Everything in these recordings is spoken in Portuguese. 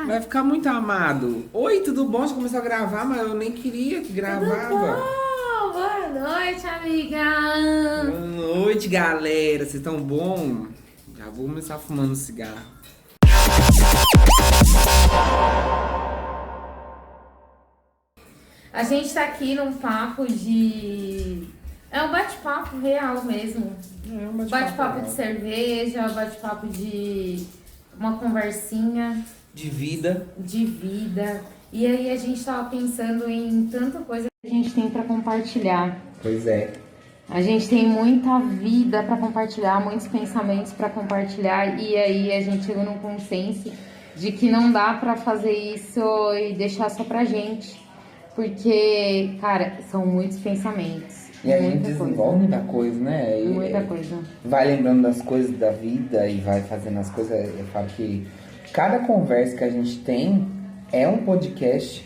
Vai ficar muito amado. Oi, tudo bom? Já começou a gravar, mas eu nem queria que gravava. Tudo bom? Boa noite, amiga. Boa noite, galera. Vocês estão bom? Já vou começar fumando cigarro. A gente tá aqui num papo de... É um bate-papo real mesmo. É um Bate-papo de cerveja, bate-papo de uma conversinha de vida. de vida. E aí a gente tava pensando em tanta coisa que a gente tem pra compartilhar. Pois é. A gente tem muita vida para compartilhar, muitos pensamentos para compartilhar, e aí a gente chegou num consenso de que não dá para fazer isso e deixar só pra gente, porque, cara, são muitos pensamentos. E a gente muita desenvolve muita coisa, né? E Muita coisa. vai lembrando das coisas da vida e vai fazendo as coisas. Eu falo que cada conversa que a gente tem é um podcast,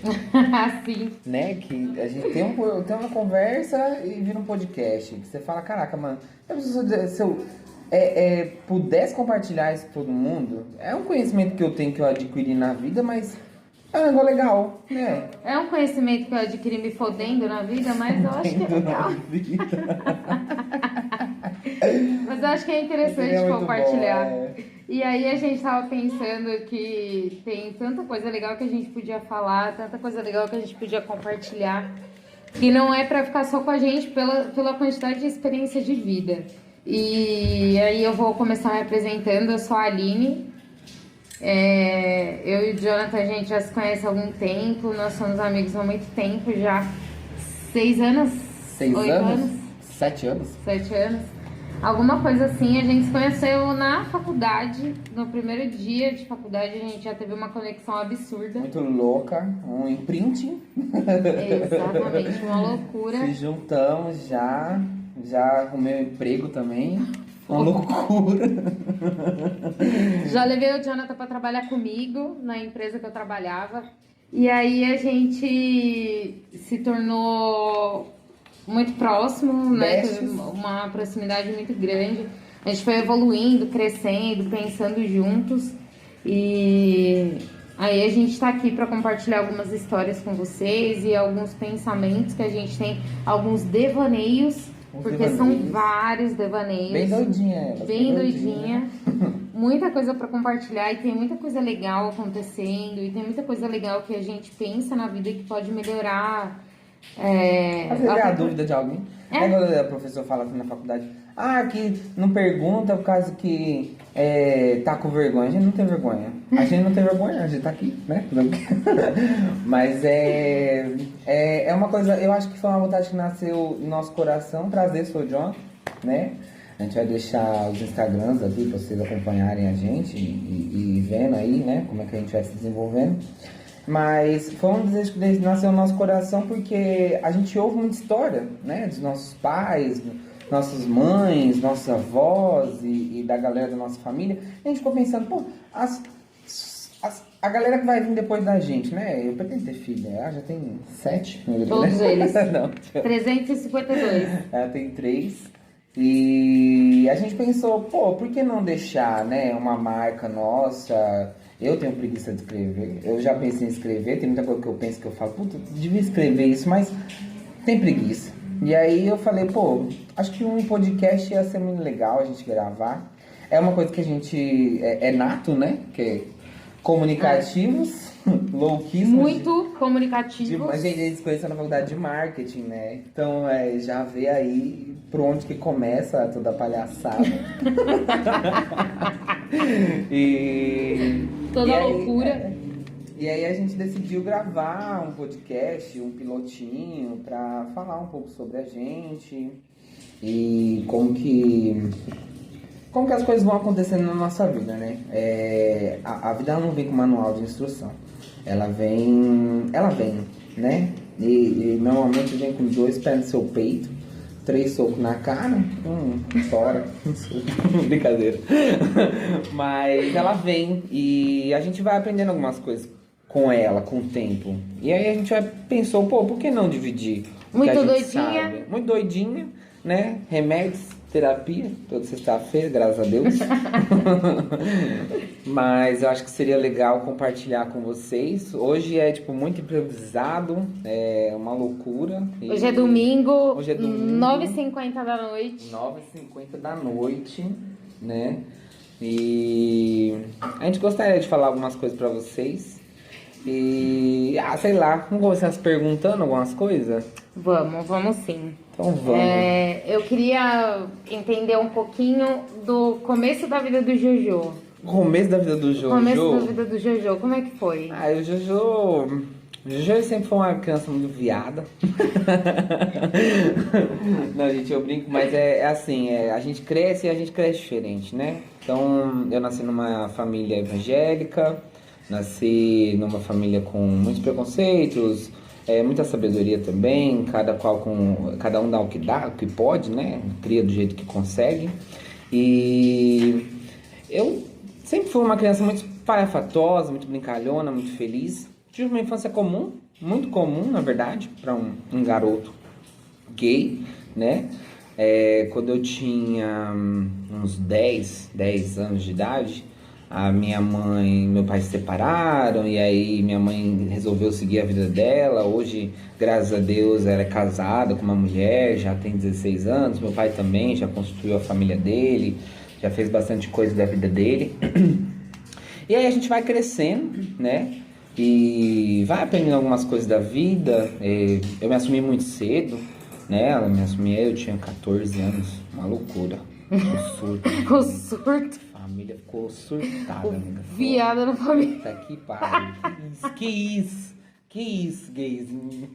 Sim. né? Que a gente tem uma conversa e vira um podcast. Você fala, caraca, mano, se eu pudesse compartilhar isso com todo mundo, é um conhecimento que eu tenho, que eu adquiri na vida, mas é um negócio legal, né? É um conhecimento que eu adquiri me fodendo na vida, mas eu acho que é legal. Mas eu acho que é interessante É muito compartilhar. bom, é. E aí a gente tava pensando que tem tanta coisa legal que a gente podia falar, tanta coisa legal que a gente podia compartilhar, que não é pra ficar só com a gente pela quantidade de experiência de vida. E aí eu vou começar me apresentando, eu sou a Aline. Eu e o Jonathan, a gente já se conhece há algum tempo, nós somos amigos há muito tempo já. 6 anos? 6 8 anos? 7 anos? 7 anos. Alguma coisa assim, a gente se conheceu na faculdade, no primeiro dia de faculdade a gente já teve uma conexão absurda. Muito louca, um imprinting. Exatamente, uma loucura. Se juntamos já arrumei um emprego também. Uma loucura. Já levei o Jonathan para trabalhar comigo na empresa que eu trabalhava. E aí a gente se tornou muito próximo, né? Teve uma proximidade muito grande. A gente foi evoluindo, crescendo, pensando juntos. E aí a gente tá aqui para compartilhar algumas histórias com vocês e alguns pensamentos que a gente tem, alguns devaneios, porque são vários devaneios. Bem doidinha ela. Bem doidinha. Muita coisa para compartilhar e tem muita coisa legal acontecendo e tem muita coisa legal que a gente pensa na vida que pode melhorar. Às vezes é a dúvida de alguém. É quando a professora fala assim na faculdade, que não pergunta por causa que tá com vergonha. A gente não tem vergonha. A gente não tem vergonha, a gente tá aqui, né? Mas é uma coisa, eu acho que foi uma vontade que nasceu no nosso coração, trazer o John, né? A gente vai deixar os Instagrams aqui pra vocês acompanharem a gente e vendo aí, né? Como é que a gente vai se desenvolvendo. Mas foi um desejo que nasceu no nosso coração porque a gente ouve muita história, né? Dos nossos pais, nossas mães, nossos avós e da galera da nossa família. E a gente ficou pensando, pô, a galera que vai vir depois da gente, né? Eu pretendo ter filho, já tem 7. Todos eles. Não. 352. Ela tem 3. E a gente pensou, pô, por que não deixar, né, uma marca nossa? Eu tenho preguiça de escrever, eu já pensei em escrever, tem muita coisa que eu penso que eu falo, puta, devia escrever isso, mas tem preguiça. E aí eu falei, pô, acho que um podcast ia ser muito legal a gente gravar. É uma coisa que a gente é nato, né, que é comunicativos, louquíssimos. Muito comunicativos. A gente se conheceu na faculdade de marketing, né? Então já vê aí por onde que começa toda a palhaçada. Toda a loucura. E aí a gente decidiu gravar um podcast, um pilotinho, pra falar um pouco sobre a gente e como que as coisas vão acontecendo na nossa vida, né? A vida não vem com manual de instrução. Ela vem, né? E normalmente vem com 2 pés no seu peito, 3 socos na cara, fora. Brincadeira. Mas ela vem e a gente vai aprendendo algumas coisas com ela, com o tempo. E aí a gente pensou, pô, por que não dividir? Muito doidinha. Muito doidinha, né? Remédios terapia, toda sexta-feira, graças a Deus. Mas eu acho que seria legal compartilhar com vocês. Hoje é, tipo, muito improvisado, é uma loucura. Hoje é domingo, Hoje é domingo, 9h50 da noite. 9h50 da noite, né? E a gente gostaria de falar algumas coisas pra vocês. E, sei lá, vamos começar se perguntando algumas coisas? Vamos sim. Então vamos. Eu queria entender um pouquinho do começo da vida do Jojo. Começo da vida do Jojo? Começo da vida do Jojo, como é que foi? O Jojo... O Jojo sempre foi uma criança muito viada. Não, gente, eu brinco, mas é assim, a gente cresce e a gente cresce diferente, né? Então, eu nasci numa família evangélica, nasci numa família com muitos preconceitos, muita sabedoria também, cada um dá o que dá, o que pode, né? Cria do jeito que consegue. E eu sempre fui uma criança muito espalhafatosa, muito brincalhona, muito feliz. Tive uma infância comum, muito comum, na verdade, para um garoto gay, né? Quando eu tinha uns 10 anos de idade, a minha mãe e meu pai se separaram, e aí minha mãe resolveu seguir a vida dela. Hoje, graças a Deus, ela é casada com uma mulher, já tem 16 anos, meu pai também, já construiu a família dele, já fez bastante coisa da vida dele. E aí a gente vai crescendo, né? E vai aprendendo algumas coisas da vida. Eu me assumi muito cedo, né? Ela me assumia, eu tinha 14 anos, uma loucura, um surto. O surto. A família ficou surtada, amiga. Viada na família. Tá que pariu. Que isso, gayzinho.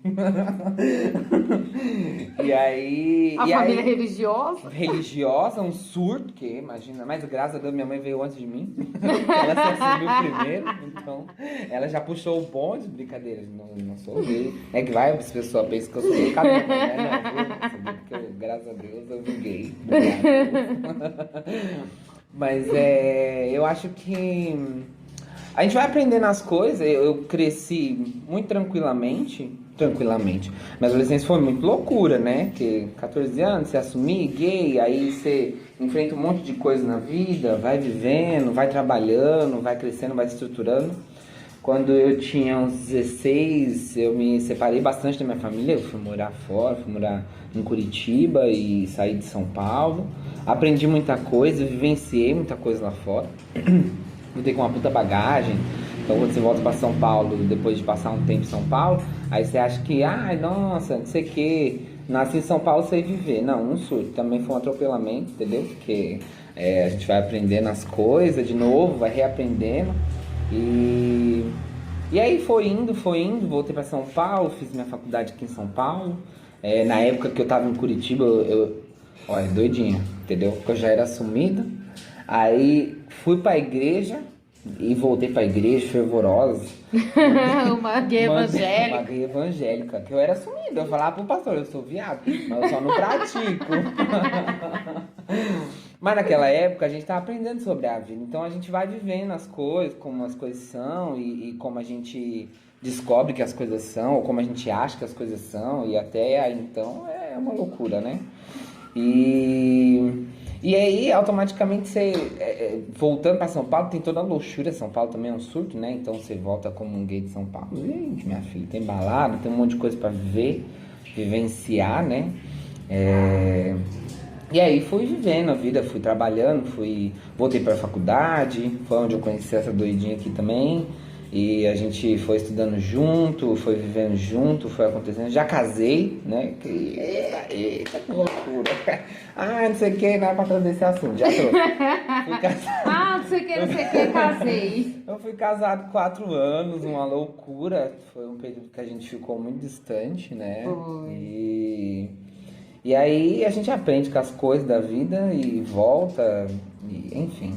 E aí... A família religiosa? Religiosa, um surto, que imagina. Mas graças a Deus minha mãe veio antes de mim. Ela se assumiu primeiro, então ela já puxou o bonde. Brincadeira, não sou gay. É que vai, as pessoas pensam que eu sou gay, né? Não, porque graças a Deus eu vim gay. Mas eu acho que... A gente vai aprendendo as coisas. Eu cresci muito tranquilamente. Mas a adolescência foi muito loucura, né? Porque 14 anos, você assumir gay, aí você enfrenta um monte de coisa na vida, vai vivendo, vai trabalhando, vai crescendo, vai se estruturando. Quando eu tinha uns 16, eu me separei bastante da minha família. Eu fui morar fora, fui morar em Curitiba e saí de São Paulo. Aprendi muita coisa, vivenciei muita coisa lá fora. Voltei com uma puta bagagem. Então quando você volta pra São Paulo, depois de passar um tempo em São Paulo, aí você acha que, nossa, não sei o que, nasci em São Paulo, sei viver. Não, um surto, também foi um atropelamento, entendeu? Porque a gente vai aprendendo as coisas de novo, vai reaprendendo. E aí foi indo, voltei pra São Paulo, fiz minha faculdade aqui em São Paulo. Na época que eu tava em Curitiba, olha, doidinha, entendeu? Porque eu já era assumido. Aí fui pra igreja e voltei pra igreja fervorosa. Uma gay evangélica. Uma gay evangélica, que eu era assumida. Eu falava pro pastor, eu sou viado, mas eu só não pratico. Mas naquela época a gente tava aprendendo sobre a vida. Então a gente vai vivendo as coisas, como as coisas são e como a gente descobre que as coisas são, ou como a gente acha que as coisas são. E até aí então é uma loucura, né? E aí, automaticamente, você, voltando para São Paulo, tem toda a luxúria. São Paulo também é um surto, né? Então, você volta como um gay de São Paulo. Gente, minha filha, tem balada, tem um monte de coisa para vivenciar, né? E aí, fui vivendo a vida, fui trabalhando, voltei para a faculdade. Foi onde eu conheci essa doidinha aqui também. E a gente foi estudando junto, foi vivendo junto, foi acontecendo. Já casei, né? Eita, que loucura. Não sei o que, não é pra trazer esse assunto. Já trouxe. Fui casado. Não sei o que, casei. Eu fui casado 4 anos, uma loucura. Foi um período que a gente ficou muito distante, né? E aí a gente aprende com as coisas da vida e volta, enfim.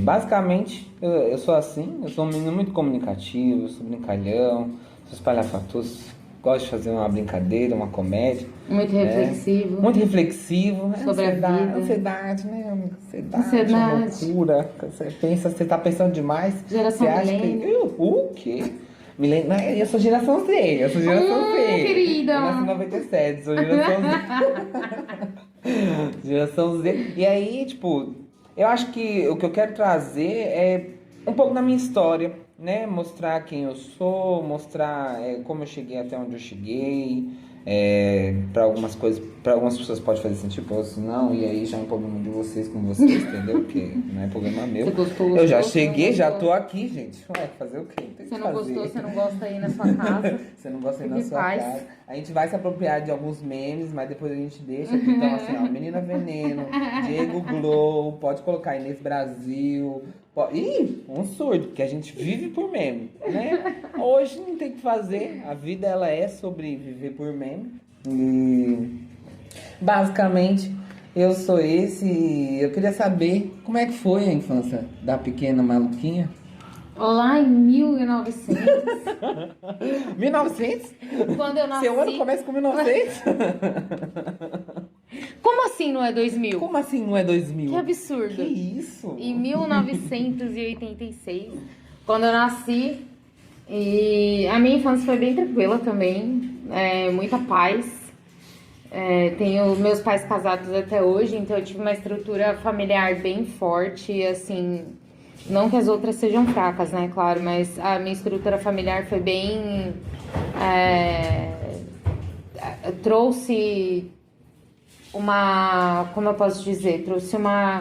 Basicamente, eu sou assim, eu sou um menino muito comunicativo, sou brincalhão, sou espalhafatoso, gosto de fazer uma brincadeira, uma comédia. Muito reflexivo. Muito reflexivo. Sobre a vida. Ansiedade, né? Ansiedade. Uma loucura. Você tá pensando demais. Geração você acha que... O quê? Eu sou geração Z, querida. Eu nasci em 97, sou geração Z. Geração Z. E aí, tipo, eu acho que o que eu quero trazer é um pouco da minha história, né? Mostrar quem eu sou, mostrar como eu cheguei até onde eu cheguei. Para algumas coisas, para algumas pessoas pode fazer sentido, para outras não, e aí já é um problema de vocês com vocês, entendeu? Porque não é problema meu. Você gostou, eu já cheguei, já tô aqui, gente. Ué, fazer o quê? Tem Você que não fazer. gostou, você não gosta aí na sua casa. Você não gosta aí na Fique em sua paz. casa. A gente vai se apropriar de alguns memes, mas depois a gente deixa. Então, assim, ó, Menina Veneno, Diego Glow, pode colocar Inês Brasil. Ih, um surdo, porque a gente vive por meme, né? Hoje não tem o que fazer. A vida, ela é sobre viver por meme. E basicamente eu sou esse. E eu queria saber como é que foi a infância da pequena maluquinha. Lá em 1900, 1900? quando eu nasci... Seu ano começa com 1900? Como assim não é 2000? Como assim não é 2000? Que absurdo. Que isso? Em 1986, quando eu nasci, e a minha infância foi bem tranquila também, muita paz. Tenho meus pais casados até hoje, então eu tive uma estrutura familiar bem forte, assim, não que as outras sejam fracas, né, claro, mas a minha estrutura familiar foi bem... trouxe como eu posso dizer, trouxe uma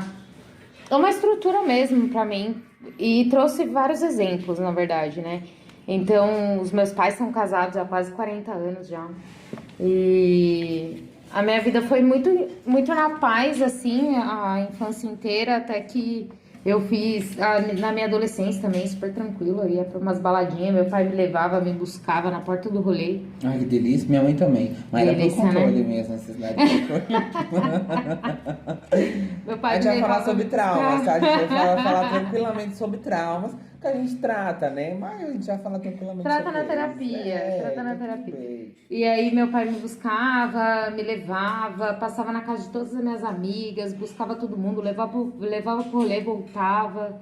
estrutura mesmo pra mim e trouxe vários exemplos, na verdade, né? Então, os meus pais são casados há quase 40 anos já. E a minha vida foi muito, muito na paz, assim, a infância inteira, até que eu fiz, na minha adolescência também, super tranquilo. Eu ia pra umas baladinhas, meu pai me levava, me buscava na porta do rolê. Ai, que delícia. Minha mãe também. Mas delícia, era por controle né? mesmo, necessidade de controle. Meu pai A gente vai falar sobre traumas, tá? A gente vai buscar. falar tranquilamente sobre traumas, que a gente trata, né? Mas a gente vai falar tranquilamente Trata sobre na eles. terapia, trata na tá tudo terapia. bem. E aí meu pai me buscava, me levava, passava na casa de todas as minhas amigas, buscava todo mundo, levava pro rolê, voltava.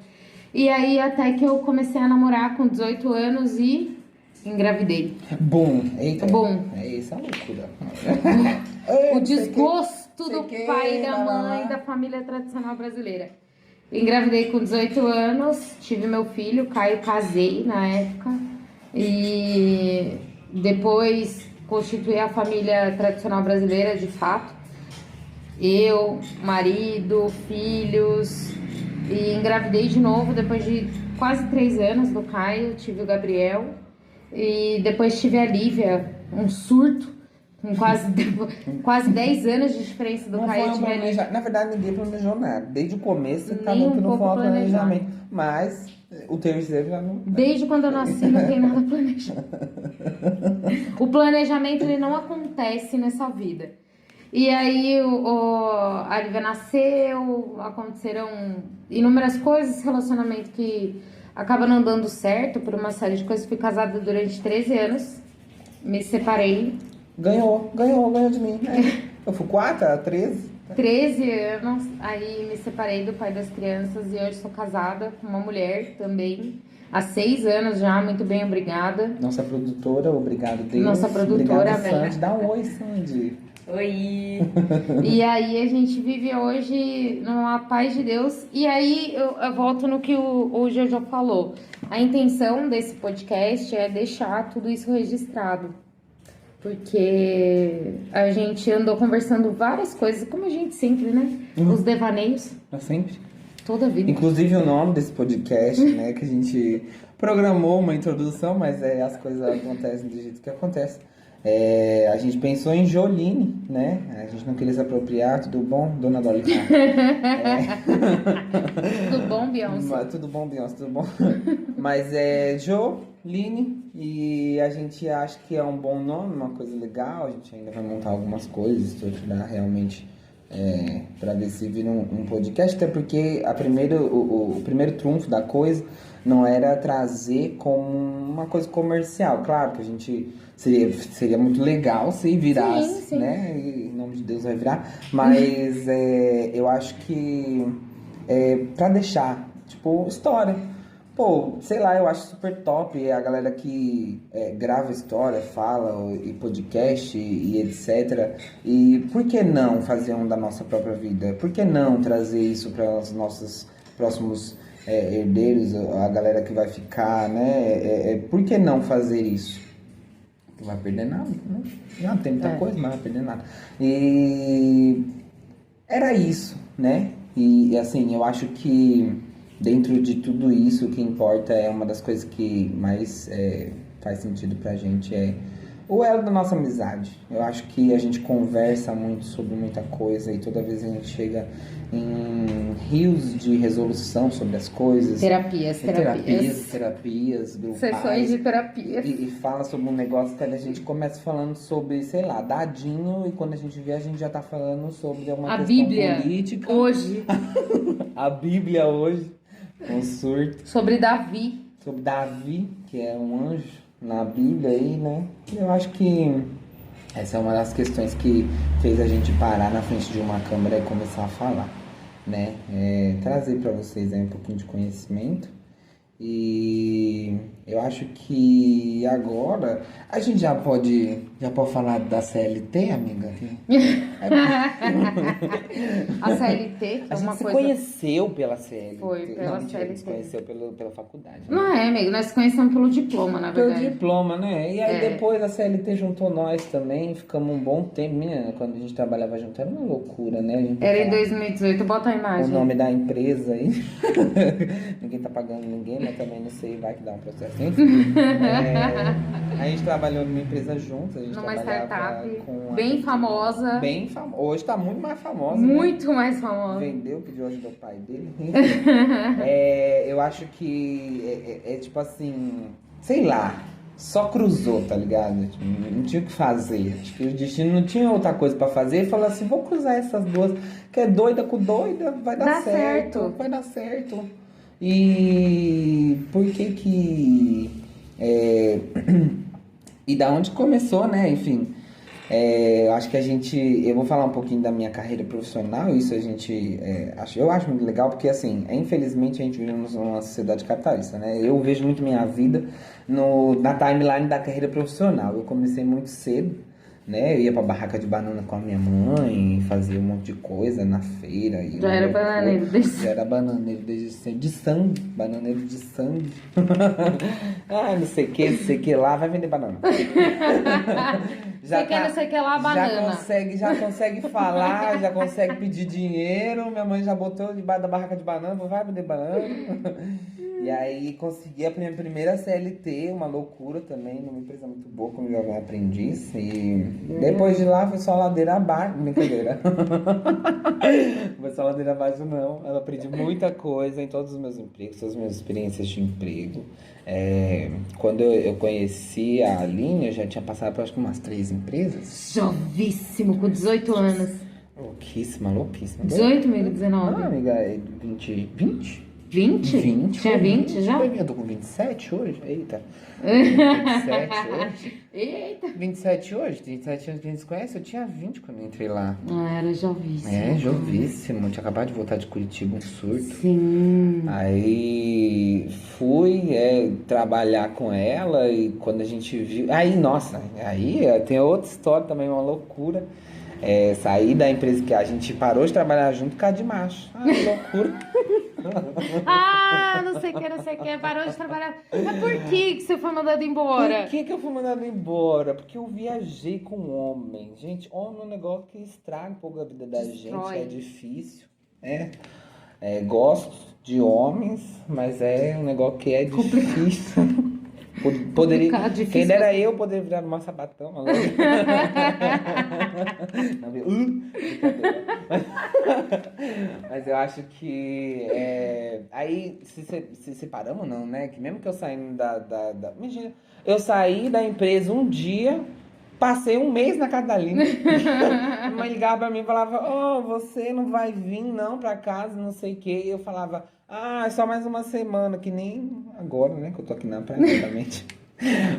E aí até que eu comecei a namorar com 18 anos e engravidei. Bom, eita. Bom. Isso é loucura. O desgosto sei do que, pai e da lá, lá, mãe lá. da família tradicional brasileira. Engravidei com 18 anos, tive meu filho, Caio, casei na época. E depois constituí a família tradicional brasileira de fato. Eu, marido, filhos. E engravidei de novo depois de quase 3 anos do Caio, tive o Gabriel. E depois tive a Lívia, um surto, com quase 10 anos de diferença do Não Caio. foi um Tive a Lívia. planejamento. Na verdade, ninguém planejou nada. Desde o começo, Nem acabou que um não foi pouco um planejamento. Mas o terceiro já não. Desde quando eu nasci não tem nada planejado. O planejamento ele não acontece nessa vida. E aí a Lívia nasceu, aconteceram inúmeras coisas, relacionamento que acaba não dando certo por uma série de coisas. Fui casada durante 13 anos, me separei. Ganhou de mim. Eu fui 4, 13. 13 anos, aí me separei do pai das crianças e hoje sou casada com uma mulher também. Há 6 anos já, muito bem, obrigada. Nossa produtora, obrigado, Deus. Nossa produtora, obrigado, velho. Sandy. Dá um oi, Sandy. Oi! E aí a gente vive hoje numa paz de Deus. E aí eu volto no que o Jojo falou. A intenção desse podcast é deixar tudo isso registrado. Porque a gente andou conversando várias coisas, como a gente sempre, né? Os devaneios, Sempre. toda a vida. Inclusive o nome desse podcast, né? Que a gente programou uma introdução, mas as coisas acontecem do jeito que acontece. A gente pensou em Joline, né? A gente não queria se apropriar. Tudo bom, dona Dolly? Tudo bom, Beyoncé? Tudo bom, Beyoncé, tudo bom? Mas Joline, e a gente acha que é um bom nome, uma coisa legal. A gente ainda vai montar algumas coisas, estruturar realmente para ver se vira um podcast. Até porque o primeiro trunfo da coisa não era trazer como uma coisa comercial. Claro que a gente seria muito legal se virasse, sim. né? E, em nome de Deus vai virar. Mas eu acho que para deixar, tipo, história. Pô, sei lá, eu acho super top a galera que grava história, fala, e podcast e etc. E por que não fazer um da nossa própria vida? Por que não trazer isso para os nossos próximos herdeiros, a galera que vai ficar, né? Por que não fazer isso? Não vai perder nada, né? Não tem muita coisa, mas não vai perder nada. E era isso, né? E assim, eu acho que dentro de tudo isso, o que importa é uma das coisas que mais faz sentido pra gente o elo da nossa amizade. Eu acho que a gente conversa muito sobre muita coisa e toda vez a gente chega em rios de resolução sobre as coisas. Terapias grupais. Sessões de terapia. E fala sobre um negócio que a gente começa falando sobre, sei lá, dadinho, e quando a gente vê, a gente já tá falando sobre uma questão Bíblia política. Hoje. A Bíblia hoje. Um surto. Sobre Davi, que é um anjo na Bíblia aí, né? Eu acho que essa é uma das questões que fez a gente parar na frente de uma câmera e começar a falar, né? Trazer para vocês aí um pouquinho de conhecimento. E eu acho que agora a gente já pode falar da CLT, amiga? a CLT, que A é uma gente se coisa... conheceu pela CLT. Foi, pela Mentira, a gente se CLT. conheceu pela faculdade. Né? Não amigo, nós conhecemos pelo diploma, na Pelo verdade. diploma, né? E aí depois a CLT juntou nós também, ficamos um bom tempo. Menina, quando a gente trabalhava junto era uma loucura, né? A gente Era em 2018, bota a imagem. o nome da empresa aí. Ninguém tá pagando ninguém, mas também não sei, vai que dá um processo. Enfim, a gente trabalhou numa empresa juntos, a gente Numa trabalhava startup com bem famosa. Bem famosa. Hoje tá muito mais famosa. Muito né? mais famosa. Vendeu, pediu ajuda do pai dele. Eu acho que é tipo assim, sei lá, só cruzou, tá ligado? Tipo, não tinha o que fazer. Acho que o destino não tinha outra coisa pra fazer. Ele falou assim, vou cruzar essas duas, que é doida com doida, vai dar certo. Vai dar certo. E por que e da onde começou, né? Enfim, eu acho que eu vou falar um pouquinho da minha carreira profissional. Isso eu acho muito legal, porque assim, infelizmente a gente vive numa sociedade capitalista, né? Eu vejo muito minha vida na timeline da carreira profissional. Eu comecei muito cedo, né? Eu ia pra barraca de banana com a minha mãe, fazia um monte de coisa na feira. Já era bananeiro desde sempre. Já era bananeiro desde sempre, de sangue, bananeiro de sangue. Não sei o que lá, vai vender banana. Não sei o que lá, banana. Já consegue falar, já consegue pedir dinheiro. Minha mãe já botou debaixo da barraca de banana, vai vender banana. E aí consegui a minha primeira CLT, uma loucura também, numa empresa muito boa, como jovem aprendiz. E depois de lá foi só ladeira abaixo, brincadeira. Foi só ladeira abaixo não. Eu aprendi muita coisa em todos os meus empregos, todas as minhas experiências de emprego. Quando eu conheci a Aline, eu já tinha passado por acho que umas 3 empresas. Jovíssimo, com 18 anos. Louquíssima. 18, amigo, 19? Não, amiga, 20? 20? 20. Tinha 20 já? Eu tô com 27 hoje? Eita. 27 hoje? Eita. 27 hoje? 27 anos que a gente se conhece? Eu tinha 20 quando eu entrei lá. Era jovíssimo. Jovíssimo. Tinha acabado de voltar de Curitiba, um surto. Sim. Aí fui trabalhar com ela e quando a gente viu... Aí tem outra história também, uma loucura. Saí da empresa que a gente parou de trabalhar junto por causa de macho. Que loucura. Não sei o que, parou de trabalhar. Mas por que você foi mandado embora? Por que eu fui mandado embora? Porque eu viajei com homem. Gente, homem é um negócio que estraga um pouco a vida da gente, é difícil. Gosto de homens, mas é um negócio que é difícil. Poderia, quem dera eu poder virar uma sapatão. Mas eu acho que aí se separamos não, né? Que mesmo que eu saindo imagina, eu saí da empresa um dia, passei um mês na casa da Aline. A mãe ligava pra mim e falava, você não vai vir não pra casa, não sei o que. E eu falava, é só mais uma semana, que nem agora, né? Que eu tô aqui na praia, exatamente.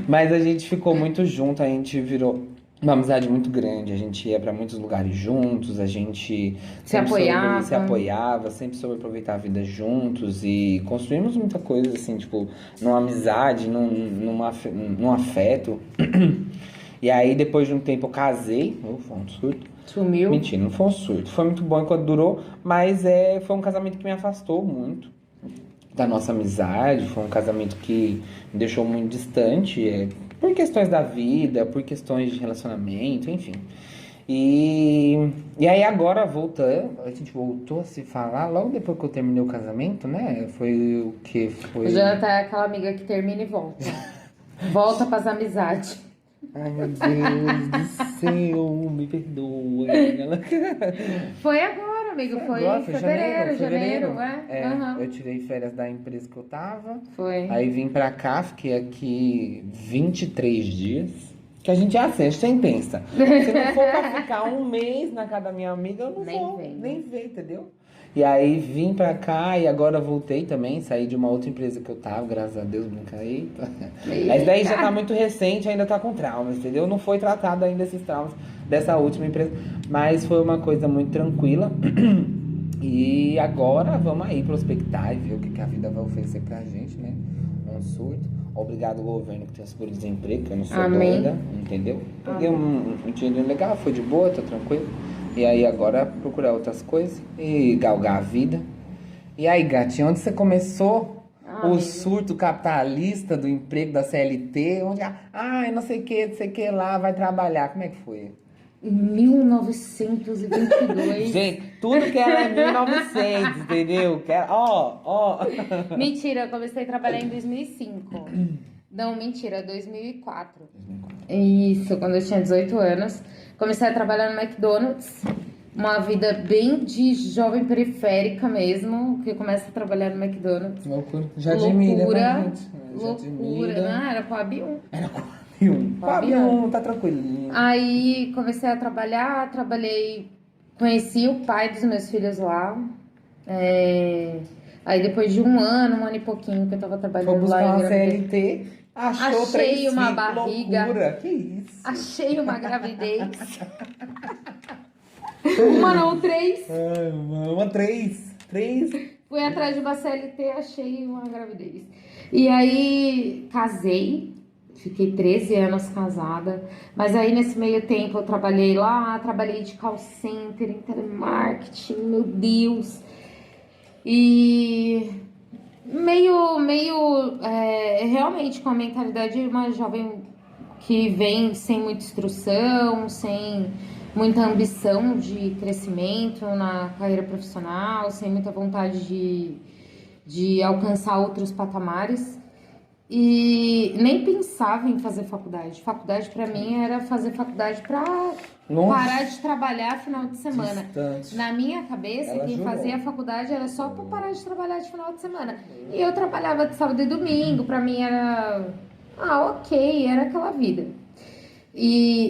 Mas a gente ficou muito junto, a gente virou uma amizade muito grande. A gente ia pra muitos lugares juntos, a gente Se sempre soube, apoiava. se apoiava, sempre soube aproveitar a vida juntos e construímos muita coisa, assim, tipo, numa amizade, num afeto. E aí, depois de um tempo, eu casei. Foi um surto. Sumiu. Mentira, não foi um surto. Foi muito bom enquanto durou, mas foi um casamento que me afastou muito da nossa amizade. Foi um casamento que me deixou muito distante, por questões da vida, por questões de relacionamento, enfim. E aí agora voltando, a gente voltou a se falar logo depois que eu terminei o casamento, né? Foi o que foi. Já tá aquela amiga que termina e volta. Volta pras amizades. Ai, meu Deus do céu, me perdoa. Foi agora, amigo. Foi Agora, em fevereiro, janeiro, Aham. Eu tirei férias da empresa que eu tava. Foi. Aí vim pra cá, fiquei aqui 23 dias. Que a gente é assim, a gente sempre pensa. Se não for pra ficar um mês na casa da minha amiga, eu não Nem vou. vem. Nem ver, entendeu? E aí vim pra cá e agora voltei também, saí de uma outra empresa que eu tava, graças a Deus, brinca aí. Mas daí já tá muito recente, ainda tá com traumas, entendeu? Não foi tratado ainda esses traumas dessa última empresa, mas foi uma coisa muito tranquila. E agora vamos aí prospectar e ver o que que a vida vai oferecer pra gente, né? Um surto. Obrigado ao governo que tem seguro-desemprego, que eu não sou Amém. doida, entendeu? Peguei um dinheiro legal, foi de boa, tô tranquilo. E aí agora procurar outras coisas e galgar a vida. E aí, gatinha, onde você começou o amigo. surto capitalista do emprego da CLT? Onde, ai, não sei o que lá, vai trabalhar. Como é que foi? Em 1922. Gente, tudo que era é 1900, entendeu? Ó. Mentira, eu comecei a trabalhar em 2005. Não, mentira, 2004. Isso, quando eu tinha 18 anos. Comecei a trabalhar no McDonald's. Uma vida bem de jovem periférica mesmo, que começa a trabalhar no McDonald's. Loucura. Já admira, Loucura. né, gente? Já Loucura. admira. Não, era Coab 1. Era Coab 1, tá tranquilinho. Aí comecei a trabalhar, conheci o pai dos meus filhos lá. Aí depois de um ano e pouquinho que eu tava Foi trabalhando buscar lá. uma eu CLT, achou Achei 3 uma filhos, barriga. loucura. Que isso? Achei uma gravidez. Uma não, 3. Ai, uma 3. Fui atrás de uma CLT, achei uma gravidez. E aí casei, fiquei 13 anos casada. Mas aí nesse meio tempo eu trabalhei de call center, em telemarketing, meu Deus. E realmente com a mentalidade de uma jovem que vem sem muita instrução, sem muita ambição de crescimento na carreira profissional, sem muita vontade de alcançar outros patamares. E nem pensava em fazer faculdade. Faculdade para mim era fazer faculdade para parar de trabalhar final de semana. Distante. Na minha cabeça, Ela quem jurou. fazia faculdade era só para parar de trabalhar de final de semana. E eu trabalhava de sábado e domingo, para mim era ok, era aquela vida.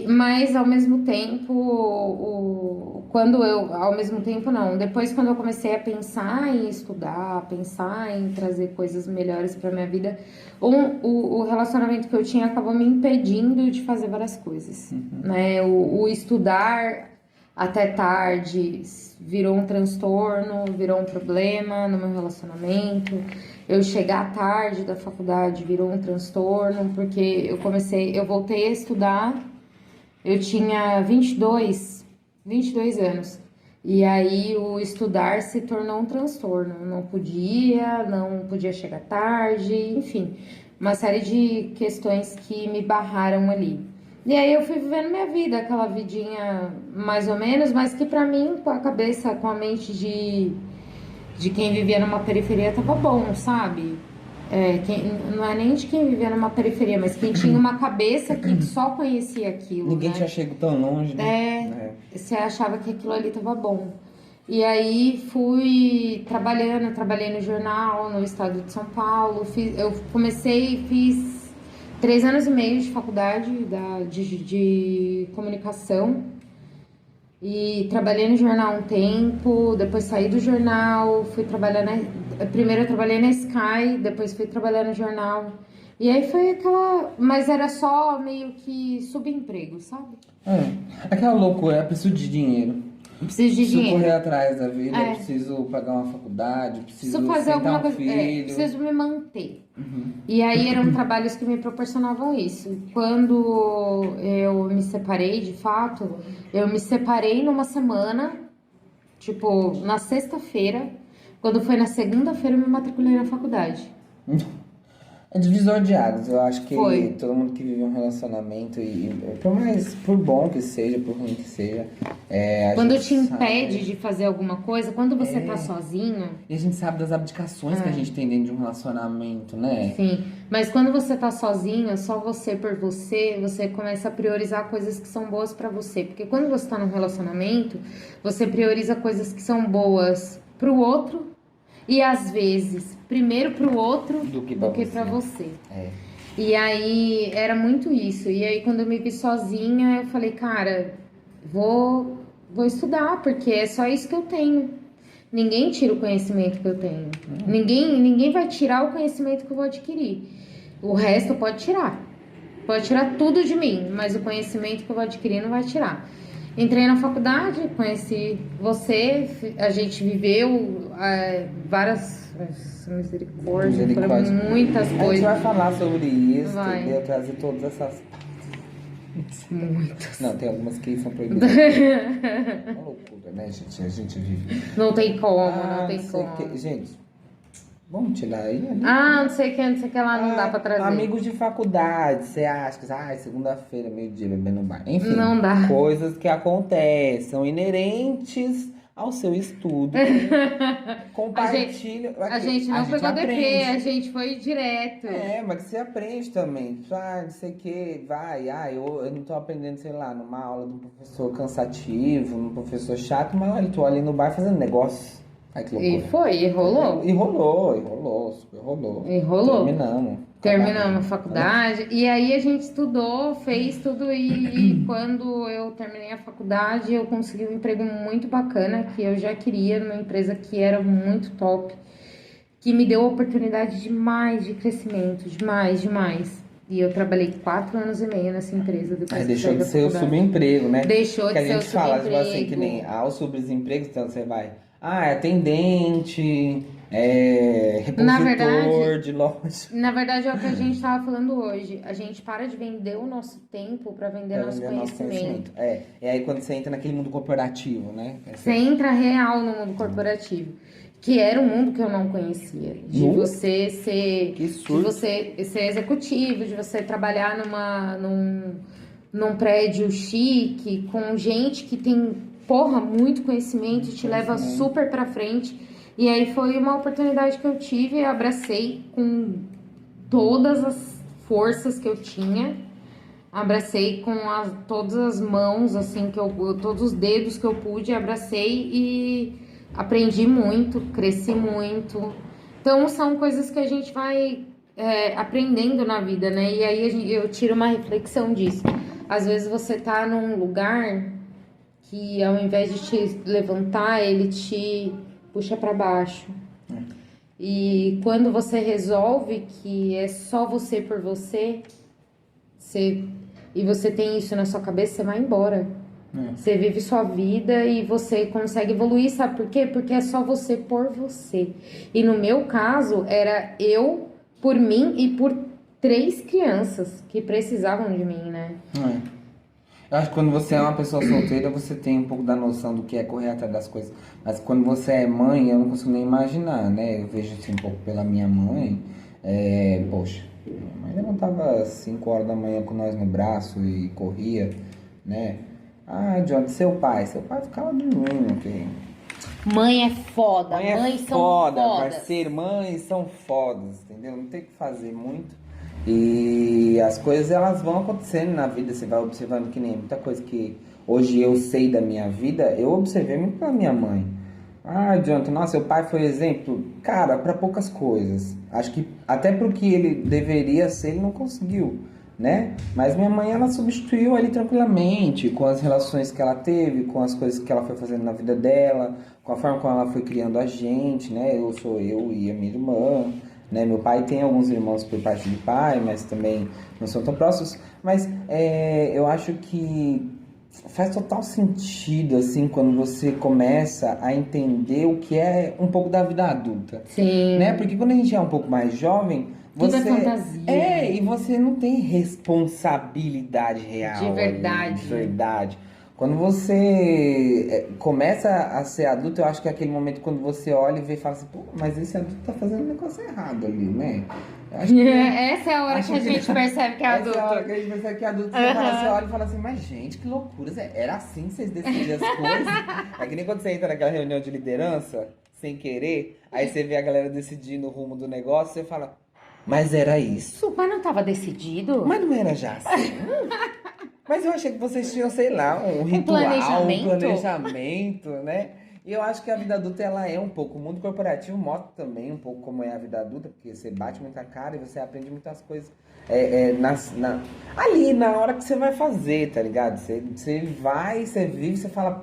Mas ao mesmo tempo, depois quando eu comecei a pensar em estudar, pensar em trazer coisas melhores para minha vida, o relacionamento que eu tinha acabou me impedindo de fazer várias coisas, né? O estudar até tarde virou um transtorno, virou um problema no meu relacionamento. Eu chegar tarde da faculdade virou um transtorno, porque eu voltei a estudar, eu tinha 22 anos. E aí o estudar se tornou um transtorno. Não podia chegar tarde, enfim, uma série de questões que me barraram ali. E aí eu fui vivendo minha vida, aquela vidinha mais ou menos, mas que pra mim, com a cabeça, com a mente de quem vivia numa periferia, tava bom, sabe? Não é nem de quem vivia numa periferia, mas quem tinha uma cabeça que só conhecia aquilo. Ninguém né? tinha chegado tão longe, né? Você achava que aquilo ali tava bom. E aí fui trabalhei no jornal, no estado de São Paulo. Fiz 3 anos e meio de faculdade de comunicação. E trabalhei no jornal um tempo, depois saí do jornal, fui trabalhar primeiro eu trabalhei na Sky, depois fui trabalhar no jornal. E aí foi aquela. Mas era só meio que subemprego, sabe? Aquela loucura, eu preciso de dinheiro. Preciso de Preciso correr dinheiro. atrás da vida, É. preciso pagar uma faculdade, Preciso preciso fazer sentar alguma um coisa. filho. Preciso me manter. E aí eram trabalhos que me proporcionavam isso. Quando eu me separei, de fato, eu me separei numa semana, tipo, na sexta-feira. Quando foi na segunda-feira, eu me matriculei na faculdade. É divisor de águas, eu acho que Foi. todo mundo que vive um relacionamento, por bom que seja, por ruim que seja, a Quando gente te impede sabe, de fazer alguma coisa, quando você tá sozinho, e a gente sabe das abdicações que a gente tem dentro de um relacionamento, né? sim. Mas quando você tá sozinho, só você por você, você começa a priorizar coisas que são boas pra você. Porque quando você tá num relacionamento, você prioriza coisas que são boas pro outro e às vezes primeiro pro outro Do que do pra que você. pra você. É. E aí era muito isso. E aí quando eu me vi sozinha, eu falei, cara, vou estudar, porque é só isso que eu tenho. Ninguém tira o conhecimento que eu tenho. Ninguém vai tirar o conhecimento que eu vou adquirir. O resto pode tirar. Pode tirar tudo de mim, mas o conhecimento que eu vou adquirir não vai tirar. Entrei na faculdade, conheci você, a gente viveu várias. Nossa, misericórdia, foram muitas A gente coisas. vai falar sobre isso, Vai. entendeu? Trazer todas essas. Muitas. Não, tem algumas que são proibidas. É uma loucura, né, gente? A gente vive. Não tem como, Ah, não tem sei como. Gente, vamos tirar aí. Ali. Ah, não sei o que lá, não dá pra trazer. Amigos de faculdade, você acha que, segunda-feira, meio-dia, bebendo bar. Enfim, Não dá. coisas que acontecem, são inerentes ao seu estudo. Compartilha. A gente não pegou DP, aprende. a gente foi direto. Mas você aprende também. Não sei o que, eu não tô aprendendo, sei lá, numa aula de um professor cansativo, num professor chato, mas olha, eu tô ali no bar fazendo negócio. Ai, que loucura. E foi, e rolou. E rolou, super rolou. E rolou. Terminamos. A faculdade. E aí a gente estudou, fez tudo. E quando eu terminei a faculdade, eu consegui um emprego muito bacana, que eu já queria, numa empresa que era muito top. Que me deu oportunidade demais de crescimento, demais. E eu trabalhei 4 anos e meio nessa empresa. Depois Deixou de ser o subemprego, né? Deixou de ser o subemprego. Que a gente fala, tipo assim, que nem o subemprego, então você vai... é atendente, repositor de loja. Na verdade, é o que a gente tava falando hoje. A gente para de vender o nosso tempo para vender nosso conhecimento. E aí quando você entra naquele mundo corporativo, né? Você entra real no mundo corporativo. Que era um mundo que eu não conhecia. De você ser. Que de você ser executivo, de você trabalhar num prédio chique, com gente que tem, muito conhecimento e te leva super pra frente. E aí foi uma oportunidade que eu tive, eu abracei com todas as forças que eu tinha. Abracei com todas as mãos, assim, todos os dedos que eu pude, abracei e aprendi muito, cresci muito. Então, são coisas que a gente vai aprendendo na vida, né? E aí eu tiro uma reflexão disso. Às vezes você tá num lugar que ao invés de te levantar, ele te puxa para baixo. E quando você resolve que é só você por você, e você tem isso na sua cabeça, você vai embora. Você vive sua vida e você consegue evoluir, sabe por quê? Porque é só você por você. E no meu caso, era eu por mim e por 3 crianças que precisavam de mim, né? Eu acho que quando você é uma pessoa solteira, você tem um pouco da noção do que é correr atrás das coisas. Mas quando você é mãe, eu não consigo nem imaginar, né? Eu vejo assim um pouco pela minha mãe. Poxa, minha mãe levantava às 5 horas da manhã com nós no braço e corria, né? John, seu pai ficava dormindo. Mãe é foda, mães são fodas. Parceiro, mães são fodas, entendeu? Não tem o que fazer muito. E as coisas, elas vão acontecendo na vida, você vai observando que nem muita coisa que hoje eu sei da minha vida, eu observei muito pela minha mãe. Jonathan, nossa, seu pai foi exemplo, cara, para poucas coisas. Acho que até pro que ele deveria ser, ele não conseguiu, né? Mas minha mãe, ela substituiu ali tranquilamente, com as relações que ela teve, com as coisas que ela foi fazendo na vida dela, com a forma como ela foi criando a gente, né? Eu sou eu e a minha irmã. né? Meu pai tem alguns irmãos por parte de pai, mas também não são tão próximos. Mas eu acho que faz total sentido, assim, quando você começa a entender o que é um pouco da vida adulta. Sim. Né? Porque quando a gente é um pouco mais jovem, Tudo você... é fantasia. E você não tem responsabilidade real. De verdade. Ali, de verdade. Quando você começa a ser adulto, eu acho que é aquele momento quando você olha e vê e fala assim, pô, mas esse adulto tá fazendo um negócio errado ali, né? Eu acho que, essa é a hora que a gente percebe que é adulto. essa é a hora que a gente percebe que é adulto. Você olha e fala assim, mas gente, que loucura. Era assim que vocês decidiam as coisas? É que nem quando você entra naquela reunião de liderança, sem querer, aí você vê a galera decidindo o rumo do negócio, você fala, mas era isso? Mas não tava decidido? Mas não era já assim? Mas eu achei que vocês tinham, sei lá, um ritual, planejamento. um planejamento, né? E eu acho que a vida adulta, ela é um pouco... O mundo corporativo mostra também um pouco como é a vida adulta, porque você bate muita cara e você aprende muitas coisas ali, na hora que você vai fazer, tá ligado? Você vai, você vive, você fala...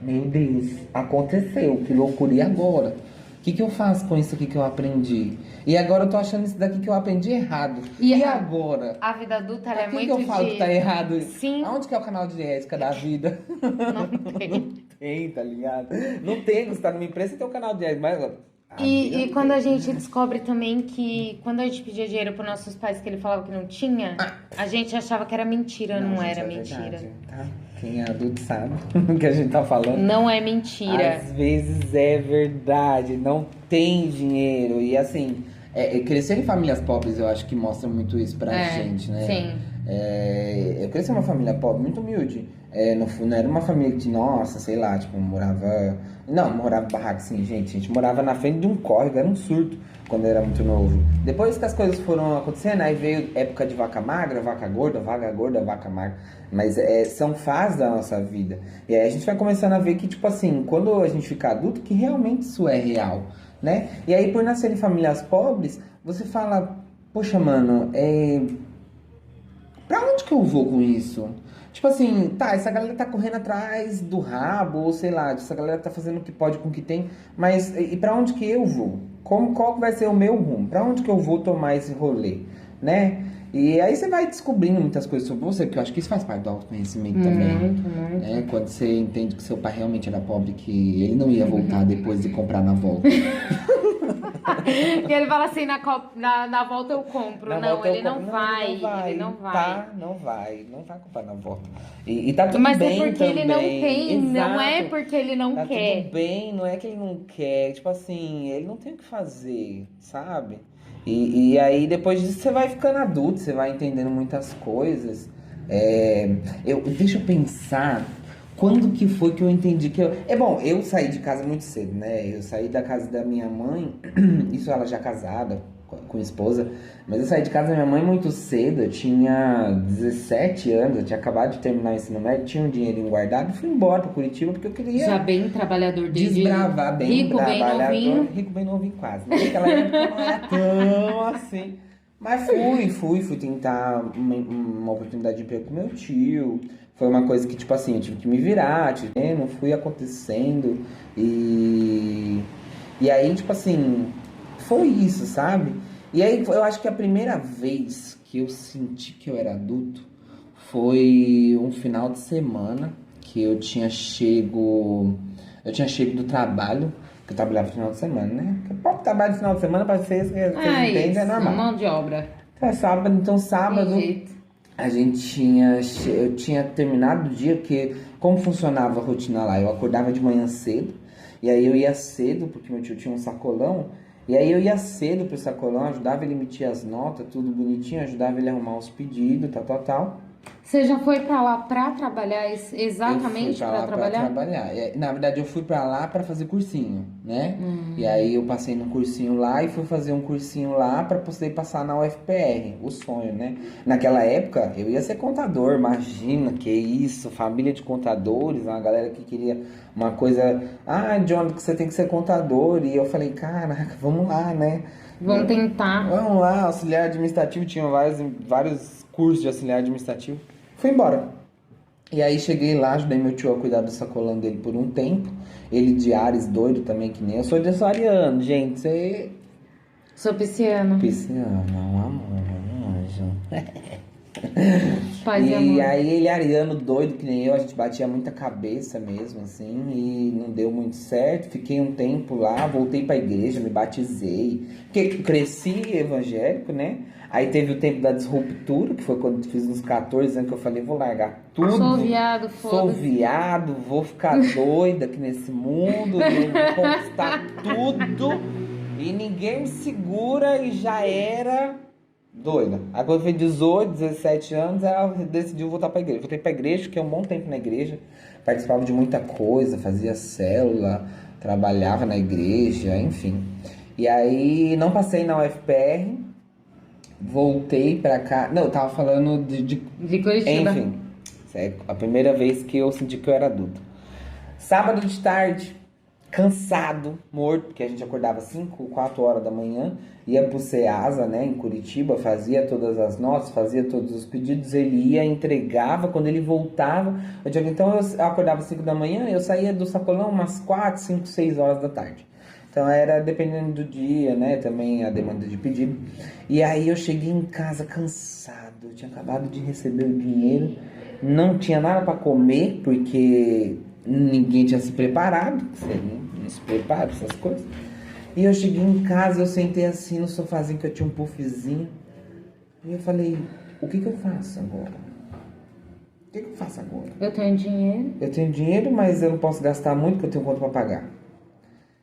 Meu Deus, aconteceu, que loucura, e agora? O que eu faço com isso aqui que eu aprendi? E agora eu tô achando isso daqui que eu aprendi errado. E agora? A vida adulta, ela é muito que eu falo que tá errado? Sim. Aonde que é o canal de ética da vida? Não tem. Não tem, tá ligado? Não tem, você tá numa empresa, você tem um canal de ética, mas... E quando a gente descobre também que quando a gente pedia dinheiro para nossos pais que ele falava que não tinha, a gente achava que era mentira, não gente, era é mentira. Verdade, tá? Quem é adulto sabe o que a gente tá falando. Não é mentira. Às vezes é verdade, não tem dinheiro. E assim, crescer em famílias pobres eu acho que mostra muito isso pra gente, né? Sim. Eu cresci em uma família pobre, muito humilde. Não era uma família que, nossa, sei lá, tipo, morava... Não morava em barraca, assim, gente. A gente morava na frente de um córrego, era um surto quando eu era muito novo. Depois que as coisas foram acontecendo, aí veio época de vaca magra, vaca gorda, vaca magra. Mas são fases da nossa vida. E aí a gente vai começando a ver que, tipo assim, quando a gente fica adulto, que realmente isso é real, né? E aí, por nascer em famílias pobres, você fala, poxa, mano, pra onde que eu vou com isso? Tipo assim, tá, essa galera tá correndo atrás do rabo, ou sei lá, essa galera tá fazendo o que pode com o que tem, mas e pra onde que eu vou? Qual que vai ser o meu rumo? Pra onde que eu vou tomar esse rolê, né? E aí você vai descobrindo muitas coisas sobre você, porque eu acho que isso faz parte do autoconhecimento também. Muito. Né? Quando você entende que seu pai realmente era pobre, que ele não ia voltar depois de comprar na volta. E ele fala assim, na volta eu compro. Não, ele não vai. Ele não vai. Tá, não vai comprar na volta. E tá tudo bem também. Mas é porque ele não tem, Exato. não é porque ele não tá quer. Tudo bem, não é que ele não quer. Tipo assim, ele não tem o que fazer, sabe? E aí depois disso você vai ficando adulto, você vai entendendo muitas coisas. Deixa eu pensar... Quando que foi que eu entendi que eu... bom, eu saí de casa muito cedo, né? Eu saí da casa da minha mãe, isso ela já casada, com esposa, mas eu saí de casa da minha mãe muito cedo, eu tinha 17 anos, eu tinha acabado de terminar o ensino médio, tinha um dinheirinho guardado e fui embora pra Curitiba porque eu queria... Já bem trabalhador dele. Desbravar bem, rico, bem novinho. Rico, bem novinho quase. Naquela época não era tão assim. Mas fui tentar uma oportunidade de emprego com meu tio. Foi uma coisa que, tipo assim, eu tive que me virar, não fui acontecendo. E aí, tipo assim, foi isso, sabe? E aí, eu acho que a primeira vez que eu senti que eu era adulto foi um final de semana que eu tinha chego do trabalho, que eu trabalhava no final de semana, né? Porque o próprio trabalho no final de semana, pra vocês que entendem, é normal. Mão de obra. Então sábado eu tinha terminado o dia, que como funcionava a rotina lá? Eu acordava de manhã cedo, e aí eu ia cedo, porque meu tio tinha um sacolão, e aí eu ia cedo pro sacolão, ajudava ele a emitir as notas, tudo bonitinho, ajudava ele a arrumar os pedidos, tal. Você já foi pra lá pra trabalhar, exatamente pra trabalhar? Pra trabalhar. Na verdade, eu fui pra lá pra fazer cursinho, né? E aí eu passei num cursinho lá e fui fazer um cursinho lá pra poder passar na UFPR, o sonho, né? Naquela época, eu ia ser contador, imagina, que isso, família de contadores, uma galera que queria uma coisa... John, que você tem que ser contador. E eu falei, caraca, vamos lá, né? Vamos tentar. Vamos lá, auxiliar administrativo, tinha vários curso de auxiliar administrativo. Fui embora. E aí cheguei lá, ajudei meu tio a cuidar do sacolão dele por um tempo. Ele de Ares, doido também, que nem eu. Sou de Açoriano, gente. Sou pisciano. Pisciano, um amor, um anjo. Paz e amor. E aí ele ariano doido que nem eu, a gente batia muita cabeça mesmo, assim, e não deu muito certo. Fiquei um tempo lá, voltei pra igreja, me batizei. Porque cresci evangélico, né? Aí teve o tempo da disruptura, que foi quando eu fiz uns 14 anos que eu falei, vou largar tudo. Sou viado, Sou foda-se. viado, vou ficar doida aqui nesse mundo, eu vou conquistar tudo e ninguém me segura e já era doida. Aí quando eu fiz 18, 17 anos, ela decidiu voltar pra igreja. Voltei pra igreja, fiquei um bom tempo na igreja, participava de muita coisa, fazia célula, trabalhava na igreja, enfim. E aí não passei na UFPR, voltei pra cá. Não, eu tava falando De Curitiba. enfim, é a primeira vez que eu senti que eu era adulto. Sábado de tarde, cansado, morto, porque a gente acordava 5, 4 horas da manhã, ia pro Ceasa, né, em Curitiba, fazia todas as notas, fazia todos os pedidos, ele ia, entregava, quando ele voltava, então eu acordava 5 da manhã, eu saía do sacolão umas 4, 5, 6 horas da tarde. Então era dependendo do dia, né? Também a demanda de pedido. E aí eu cheguei em casa cansado. Eu tinha acabado de receber o dinheiro. Não tinha nada para comer, porque ninguém tinha se preparado. Você não se prepara essas coisas. E eu cheguei em casa, eu sentei assim no sofazinho, que eu tinha um puffzinho. E eu falei, o que eu faço agora? O que eu faço agora? Eu tenho dinheiro. Eu tenho dinheiro, mas eu não posso gastar muito, porque eu tenho conta para pagar.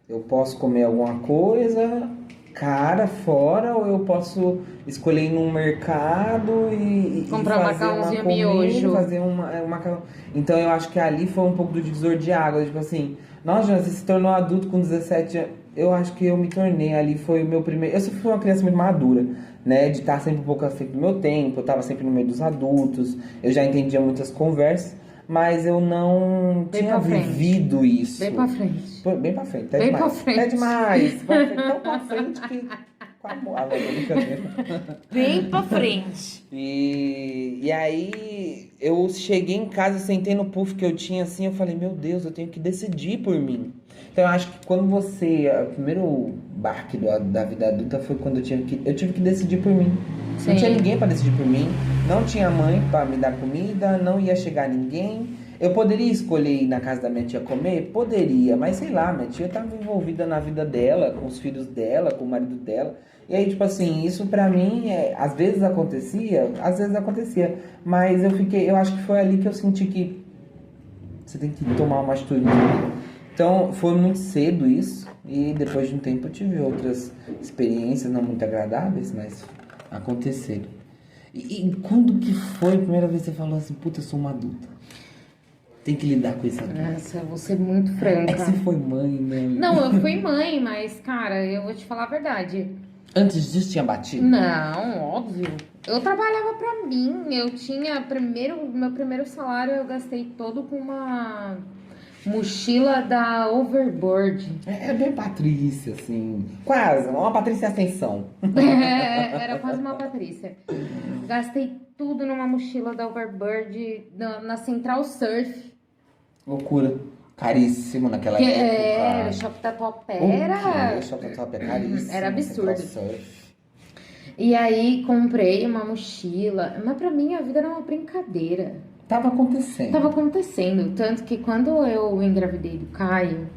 Eu posso comer alguma coisa cara fora, ou eu posso escolher ir num mercado e Comprar fazer macarrãozinho uma comida, miojo. fazer um macarrão. Então eu acho que ali foi um pouco do divisor de águas, tipo assim, nossa, você se tornou adulto com 17 anos. Eu acho que eu me tornei, ali foi o meu primeiro. Eu sempre fui uma criança muito madura, né? De estar sempre um pouco à frente do meu tempo, eu estava sempre no meio dos adultos, eu já entendia muitas conversas. Mas eu não Bem tinha pra frente. vivido isso. Bem pra frente. Bem pra frente, até Bem demais. pra frente. É demais. Tão pra frente que... Com a mola, brincadeira. Bem pra frente. E aí, eu cheguei em casa, sentei no puff que eu tinha assim, eu falei, meu Deus, eu tenho que decidir por mim. Então eu acho que quando você... O primeiro barque da vida adulta foi quando eu tive que decidir por mim. Sim. Não tinha ninguém pra decidir por mim, não tinha mãe pra me dar comida, não ia chegar ninguém. Eu poderia escolher ir na casa da minha tia comer? Poderia, mas sei lá, minha tia estava envolvida na vida dela, com os filhos dela, com o marido dela. E aí, tipo assim, isso pra mim, às vezes acontecia, mas eu acho que foi ali que eu senti que você tem que tomar uma atitude. Então, foi muito cedo isso, e depois de um tempo eu tive outras experiências não muito agradáveis, mas aconteceram. E quando que foi a primeira vez que você falou assim, puta, eu sou uma adulta? Tem que lidar com isso aqui. Nossa, eu vou ser muito franca. É que você foi mãe, né? Não, eu fui mãe, mas, cara, eu vou te falar a verdade. Antes disso tinha batido? Não, óbvio. Eu trabalhava pra mim. Eu tinha meu primeiro salário eu gastei todo com uma mochila da Overboard. É bem Patrícia, assim. Quase, uma Patrícia Ascensão. Era quase uma Patrícia. Gastei tudo numa mochila da Overboard na Central Surf. Loucura. Caríssimo naquela Que época. o Shopping Tatuapé O Shopping Tatuapé é caríssimo. Era absurdo. Central Surf. E aí comprei uma mochila. Mas pra mim a vida era uma brincadeira. Tava acontecendo. Tava acontecendo. Tanto que quando eu engravidei do Caio,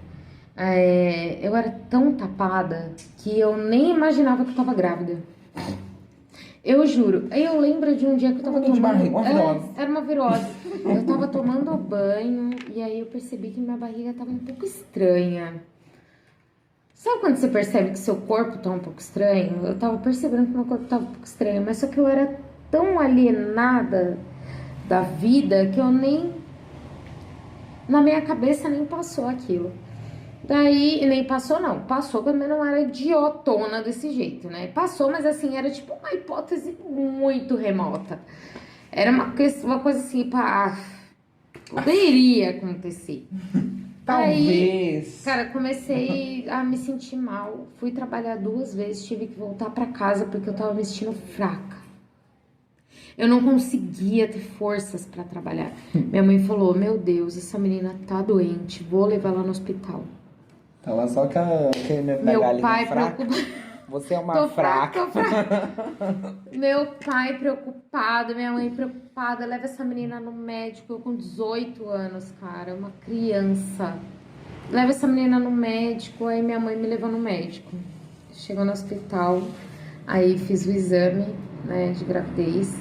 eu era tão tapada que eu nem imaginava que eu tava grávida. Eu juro. Aí eu lembro de um dia que eu tava tomando... uma virose. Era uma virose. Eu tava tomando banho e aí eu percebi que minha barriga tava um pouco estranha. Sabe quando você percebe que seu corpo tá um pouco estranho? Eu tava percebendo que meu corpo tava um pouco estranho, mas só que eu era tão alienada da vida que eu nem... Na minha cabeça nem passou aquilo. Daí, nem passou não, passou quando eu não era idiotona desse jeito, né? Passou, mas assim, era tipo uma hipótese muito remota. Era uma coisa assim, poderia acontecer. Talvez. Aí, cara, comecei a me sentir mal, fui trabalhar 2 vezes, tive que voltar pra casa porque eu tava me sentindo fraca. Eu não conseguia ter forças pra trabalhar. Minha mãe falou, meu Deus, essa menina tá doente, vou levar ela no hospital. Tava só que a minha Meu galinha pai fraca. preocupado. Você é uma Tô fraca. Tô fraca. Meu pai preocupado, minha mãe preocupada. Leva essa menina no médico. Eu com 18 anos, cara. Uma criança. Leva essa menina no médico. Aí minha mãe me levou no médico. Chegou no hospital. Aí fiz o exame, né, de gravidez.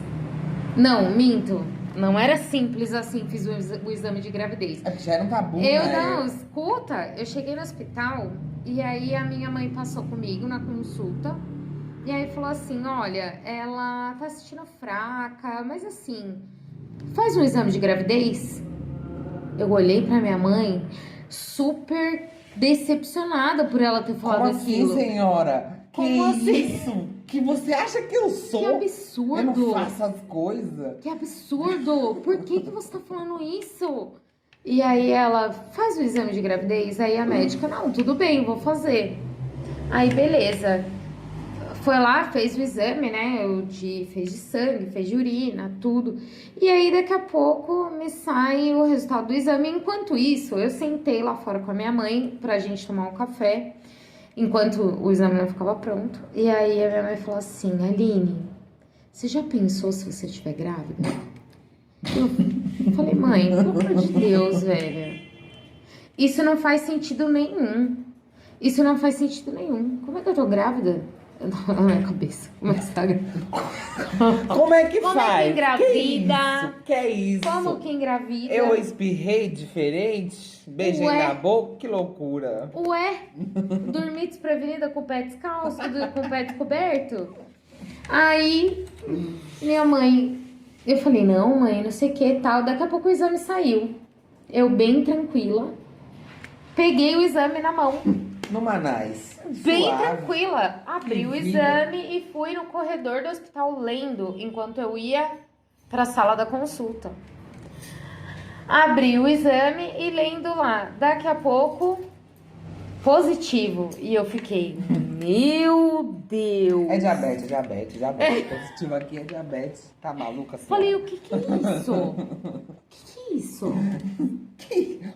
Não, minto. Não era simples assim, fiz o exame de gravidez. É porque já era um tabu, Eu né? não, escuta, eu cheguei no hospital e aí a minha mãe passou comigo na consulta e aí falou assim, olha, ela tá assistindo fraca, mas assim, faz um exame de gravidez. Eu olhei pra minha mãe super decepcionada por ela ter falado Como assim, aquilo. senhora? Como que assim? isso? Que você acha que eu sou? Que absurdo! Eu não faço as coisas. Que absurdo! Por que você tá falando isso? E aí ela faz o exame de gravidez, aí a médica, não, tudo bem, vou fazer. Aí beleza. Foi lá, fez o exame, né? Fez de sangue, fez de urina, tudo. E aí daqui a pouco me sai o resultado do exame. Enquanto isso, eu sentei lá fora com a minha mãe pra gente tomar um café, enquanto o exame não ficava pronto. E aí a minha mãe falou assim, Aline, você já pensou se você estiver grávida? Eu falei, mãe, pelo amor de Deus, velho. Isso não faz sentido nenhum. Isso não faz sentido nenhum. Como é que eu tô grávida? Na minha cabeça. Como é que está grávida? Como é que Como faz? é que engravida? Que é isso? Como que engravida? Eu espirrei diferente? Beijei Ué. na boca? Que loucura. Ué, dormi desprevenida com o pé descalço, com o pé descoberto? Aí, minha mãe, eu falei, não, mãe, não sei o que tal. Daqui a pouco o exame saiu. Eu bem tranquila, peguei o exame na mão. No Manais. Bem Suave. tranquila. Abri o exame e fui no corredor do hospital lendo enquanto eu ia pra sala da consulta. Abri o exame e lendo lá. Daqui a pouco, positivo. E eu fiquei, meu Deus. É diabetes. Positivo aqui é diabetes. Tá maluca, senhora? Falei, o que é isso? O que é isso?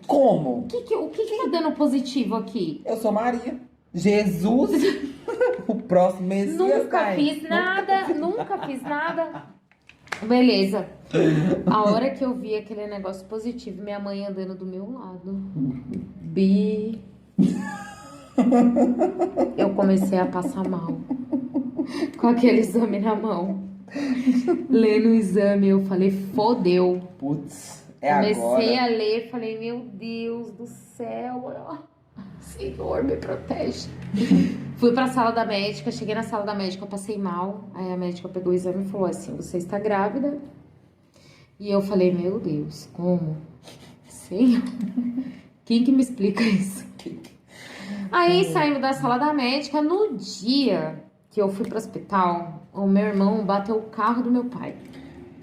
Como? O que tá dando positivo aqui? Eu sou Maria. Jesus, o próximo Messias. Nunca tá fiz aí. nada. Beleza. A hora que eu vi aquele negócio positivo, minha mãe andando do meu lado. Eu comecei a passar mal. Com aquele exame na mão. Lendo o exame, eu falei, fodeu. Putz, é Comecei agora. a ler, falei, meu Deus do céu, Senhor, me protege. Fui pra sala da médica, cheguei na sala da médica, eu passei mal. Aí a médica pegou o exame e falou assim, você está grávida? E eu falei, meu Deus, como? Senhor, quem que me explica isso? Aí saímos da sala da médica, no dia que eu fui pro hospital, o meu irmão bateu o carro do meu pai.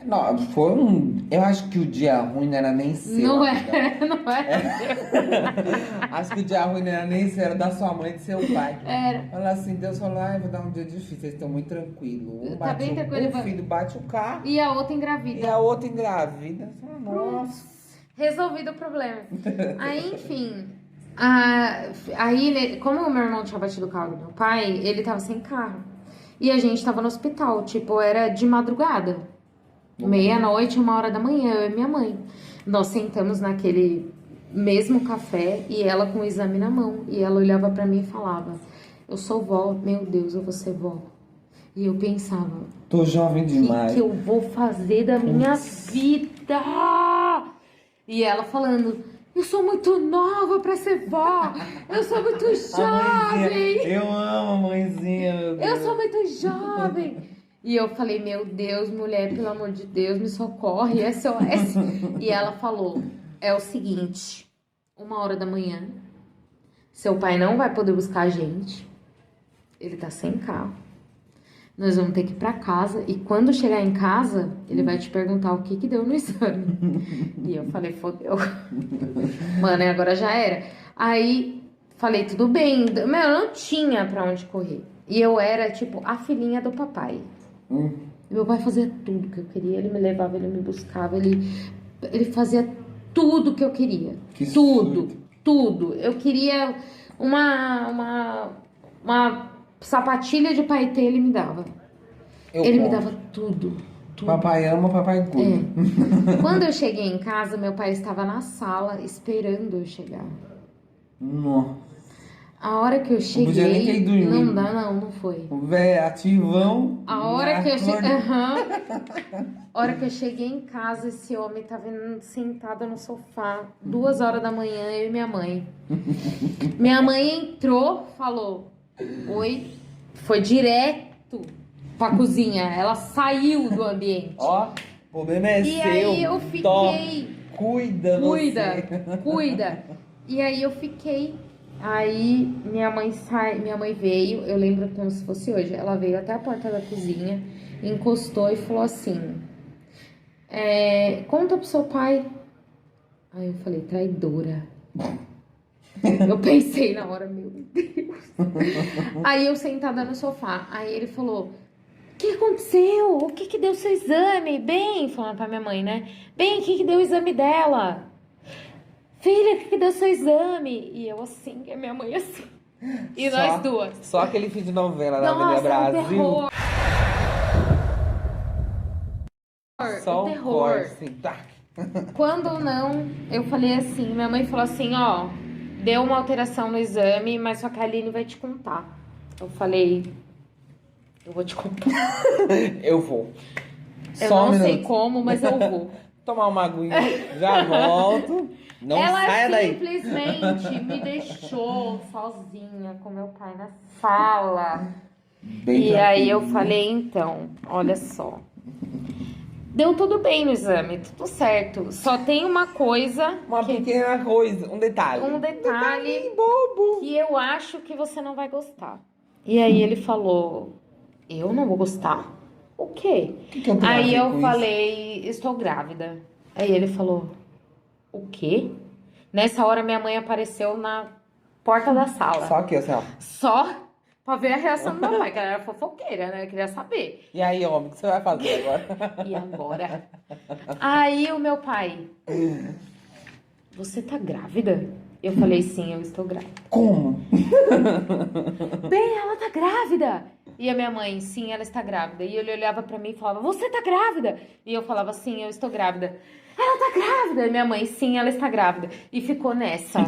Não, foi um. Eu acho que o dia ruim não era nem seu. Não amiga. não é. Acho que o dia ruim não era nem seu, era da sua mãe e do seu pai. Era. Fala assim, Deus falou, ai, vou dar um dia difícil, vocês estão muito tranquilos. Um, Tá bem tranquilo, um filho bate o carro E a outra e engravida. a outra engravida. Fala, nossa. Resolvido o problema. Aí, enfim. Aí, né, como o meu irmão tinha batido o carro do meu pai, ele tava sem carro. E a gente tava no hospital, tipo, era de madrugada. 00:30, 1h da manhã, eu e minha mãe. Nós sentamos naquele mesmo café e ela com o exame na mão. E ela olhava pra mim e falava, eu sou vó, meu Deus, eu vou ser vó. E eu pensava, Tô jovem o demais. que eu vou fazer da minha vida? E ela falando, eu sou muito nova pra ser vó, eu sou muito A mãezinha, jovem, eu amo a mãezinha, meu Deus. eu sou muito jovem. E eu falei, meu Deus, mulher, pelo amor de Deus, me socorre, SOS. E ela falou, é o seguinte, 1h da manhã, seu pai não vai poder buscar a gente, ele tá sem carro. Nós vamos ter que ir pra casa e quando chegar em casa, ele vai te perguntar o que deu no exame. E eu falei, fodeu. Mano, e agora já era. Aí, falei, tudo bem. Meu, eu não tinha pra onde correr. E eu era, tipo, a filhinha do papai. Meu pai fazia tudo que eu queria. Ele me levava, ele me buscava, ele fazia tudo que eu queria. Que tudo, surto. tudo. Eu queria uma Sapatilha de paetê ele me dava. Ele me dava tudo. Papai ama, papai cuida. Quando eu cheguei em casa, meu pai estava na sala esperando eu chegar. Nossa. A hora que eu cheguei... Não podia nem ter ido dormir. Não dá, não foi. O velho ativão. A hora que eu cheguei... A hora que eu cheguei em casa, esse homem tava sentado no sofá, 2 horas da manhã, eu e minha mãe. Minha mãe entrou, falou, oi, foi direto pra cozinha. Ela saiu do ambiente. Ó, o problema é seu. E aí eu fiquei... Cuida. E aí eu fiquei... Aí minha mãe veio, eu lembro como se fosse hoje. Ela veio até a porta da cozinha, encostou e falou assim: conta pro seu pai. Aí eu falei, traidora. Eu pensei na hora, meu Deus. Aí eu sentada no sofá, aí ele falou: o que aconteceu? O que deu seu exame? Bem, falando pra minha mãe, né? Bem, o que deu o exame dela? Filha, o que deu seu exame? E eu assim, e a minha mãe assim. E nós duas. Só aquele fim de novela da Avenida Nossa, Brasil. terror. Só o terror. Assim, tá. Quando não, eu falei assim, minha mãe falou assim, ó, deu uma alteração no exame, mas só que a Aline vai te contar. Eu falei, eu vou te contar. Eu vou. Eu Só não um sei minuto. como, mas eu vou. Tomar uma aguinha, já volto. Não Ela saia daí. simplesmente me deixou sozinha com meu pai na sala. Bem E aí tranquilo. eu falei, então, olha só. Deu tudo bem no exame, tudo certo. Só tem uma coisa. Uma pequena coisa, um detalhe. Um detalhe bobo. que eu acho que você não vai gostar. E aí ele falou, eu não vou gostar? O quê? Que eu tenho a Aí ver eu com falei, estou grávida. Aí ele falou, o quê? Nessa hora minha mãe apareceu na porta da sala. Só aqui, assim, ó. Só pra ver a reação do meu pai, que ela era fofoqueira, né? Eu queria saber. E aí, homem, o que você vai fazer agora? E agora? Aí o meu pai, você tá grávida? Eu falei, sim, eu estou grávida. Como? Bem, ela tá grávida. E a minha mãe, sim, ela está grávida. E ele olhava pra mim e falava, você tá grávida? E eu falava, sim, eu estou grávida. Ela tá grávida. E minha mãe, sim, ela está grávida. E ficou nessa.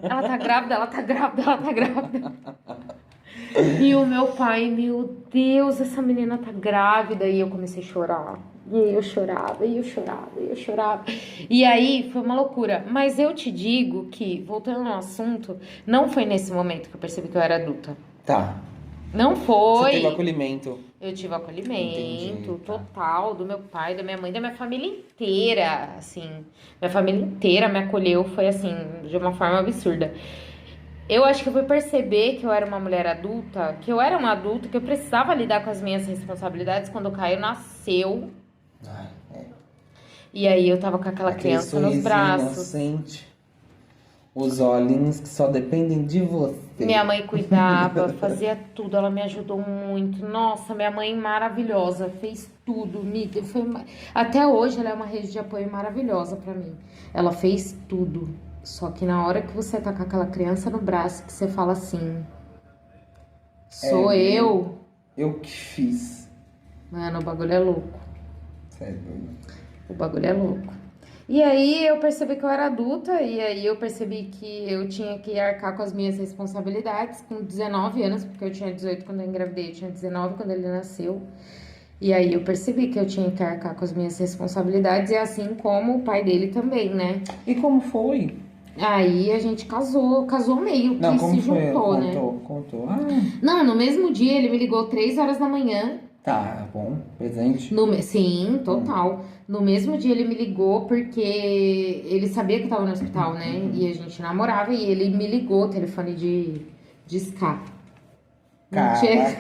Ela tá grávida, ela tá grávida, ela tá grávida. E o meu pai, meu Deus, essa menina tá grávida. E eu comecei a chorar. E aí eu chorava, e eu chorava, e eu chorava. E aí foi uma loucura. Mas eu te digo que, voltando ao assunto, não foi nesse momento que eu percebi que eu era adulta. Tá. Não foi. Você teve acolhimento. Eu tive acolhimento. Entendi, tá. Total do meu pai, da minha mãe, da minha família inteira, assim. Minha família inteira me acolheu, foi assim, de uma forma absurda. Eu acho que eu fui perceber que eu era uma mulher adulta, que eu era uma adulta, que eu precisava lidar com as minhas responsabilidades quando o Caio nasceu. Ai, é. E aí eu tava com aquela Aquele criança nos sorrisinho braços. inocente. Os olhinhos que só dependem de você. Minha mãe cuidava, fazia tudo, ela me ajudou muito. Nossa, minha mãe maravilhosa, fez tudo. Até hoje ela é uma rede de apoio maravilhosa pra mim. Ela fez tudo. Só que na hora que você tá com aquela criança no braço, que você fala assim, sou eu. Eu que fiz. Mano, o bagulho é louco. Sério. O bagulho é louco. E aí eu percebi que eu era adulta, e aí eu percebi que eu tinha que arcar com as minhas responsabilidades com 19 anos, porque eu tinha 18 quando eu engravidei, eu tinha 19 quando ele nasceu. E aí eu percebi que eu tinha que arcar com as minhas responsabilidades, e assim como o pai dele também, né? E como foi? Aí a gente casou meio que Não, como se foi? juntou, né? Contou. Ah, Não, no mesmo dia ele me ligou 3 horas da manhã. tá bom. Presente. Sim, total. No mesmo dia ele me ligou porque ele sabia que eu tava no hospital, né? E a gente namorava e ele me ligou, telefone de escape. Cara, Mentira.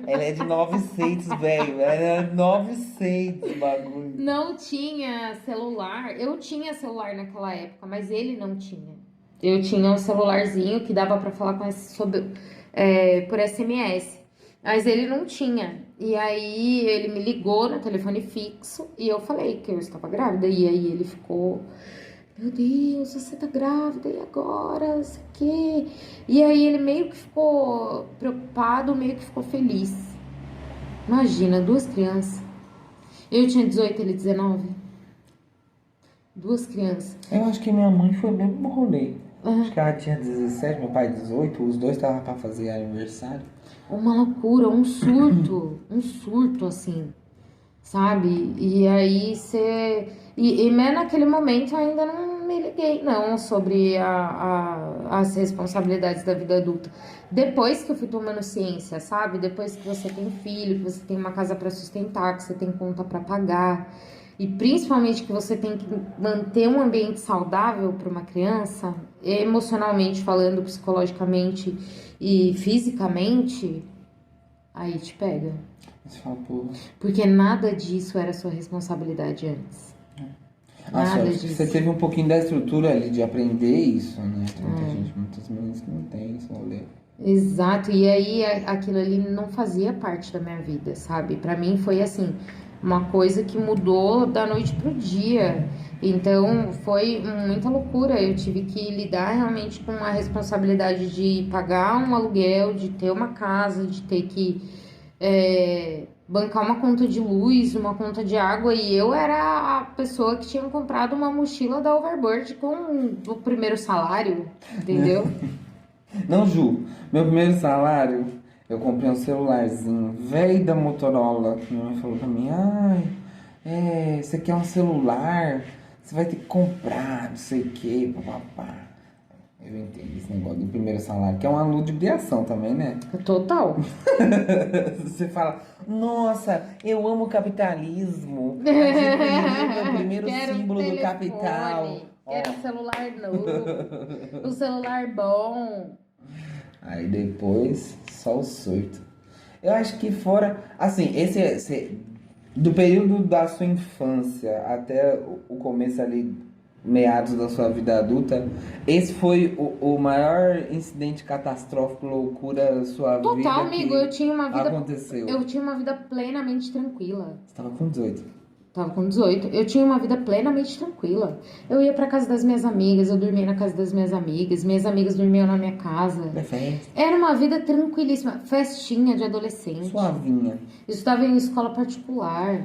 ela é de 900, velho. Ela é 900, bagulho. Não tinha celular. Eu tinha celular naquela época, mas ele não tinha. Eu tinha um celularzinho que dava pra falar por SMS. Mas ele não tinha. E aí ele me ligou no telefone fixo e eu falei que eu estava grávida. E aí ele ficou meu Deus, você tá grávida, e agora? Não sei o quê. E aí ele meio que ficou preocupado, meio que ficou feliz. Imagina, 2 crianças. Eu tinha 18, ele 19. 2 crianças. Eu acho que minha mãe foi bem pro rolê. Uhum. Acho que ela tinha 17, meu pai 18, os dois estavam pra fazer aniversário. Uma loucura, um surto assim, sabe? E aí você. E mesmo naquele momento eu ainda não me liguei, não, sobre as responsabilidades da vida adulta. Depois que eu fui tomando ciência, sabe? Depois que você tem filho, que você tem uma casa para sustentar, que você tem conta para pagar. E principalmente que você tem que manter um ambiente saudável para uma criança, emocionalmente falando, psicologicamente e fisicamente, aí te pega. Você fala, pô. Porque nada disso era sua responsabilidade antes. Nada disso. Você teve um pouquinho da estrutura ali de aprender isso, né? Tem muita gente, muitas meninas que não tem esse rolê. Exato, e aí aquilo ali não fazia parte da minha vida, sabe? Pra mim foi assim, uma coisa que mudou da noite pro dia. Então foi muita loucura. Eu tive que lidar realmente com a responsabilidade de pagar um aluguel, de ter uma casa, de ter que bancar uma conta de luz, uma conta de água. E eu era a pessoa que tinha comprado uma mochila da Overbird com o primeiro salário, entendeu? Não, Ju, meu primeiro salário, eu comprei um celularzinho velho da Motorola. Minha mãe falou pra mim, você quer um celular? Você vai ter que comprar, não sei o que, papapá. Eu entendi esse negócio do primeiro salário, que é uma ludibriação também, né? Total. Você fala, nossa, eu amo o capitalismo. Adquiri meu primeiro símbolo do capital. Quero um celular novo, um celular bom. Aí depois, só o surto. Eu acho que fora, assim, do período da sua infância até o começo ali, meados da sua vida adulta, esse foi o maior incidente catastrófico, loucura da sua vida. Total, amigo, eu tinha uma vida. Aconteceu. Eu tinha uma vida plenamente tranquila. Você tava com 18. Tava com 18. Eu tinha uma vida plenamente tranquila. Eu ia pra casa das minhas amigas, eu dormia na casa das minhas amigas dormiam na minha casa. Perfeito. Era uma vida tranquilíssima. Festinha de adolescente. Suavinha. Eu estava em escola particular.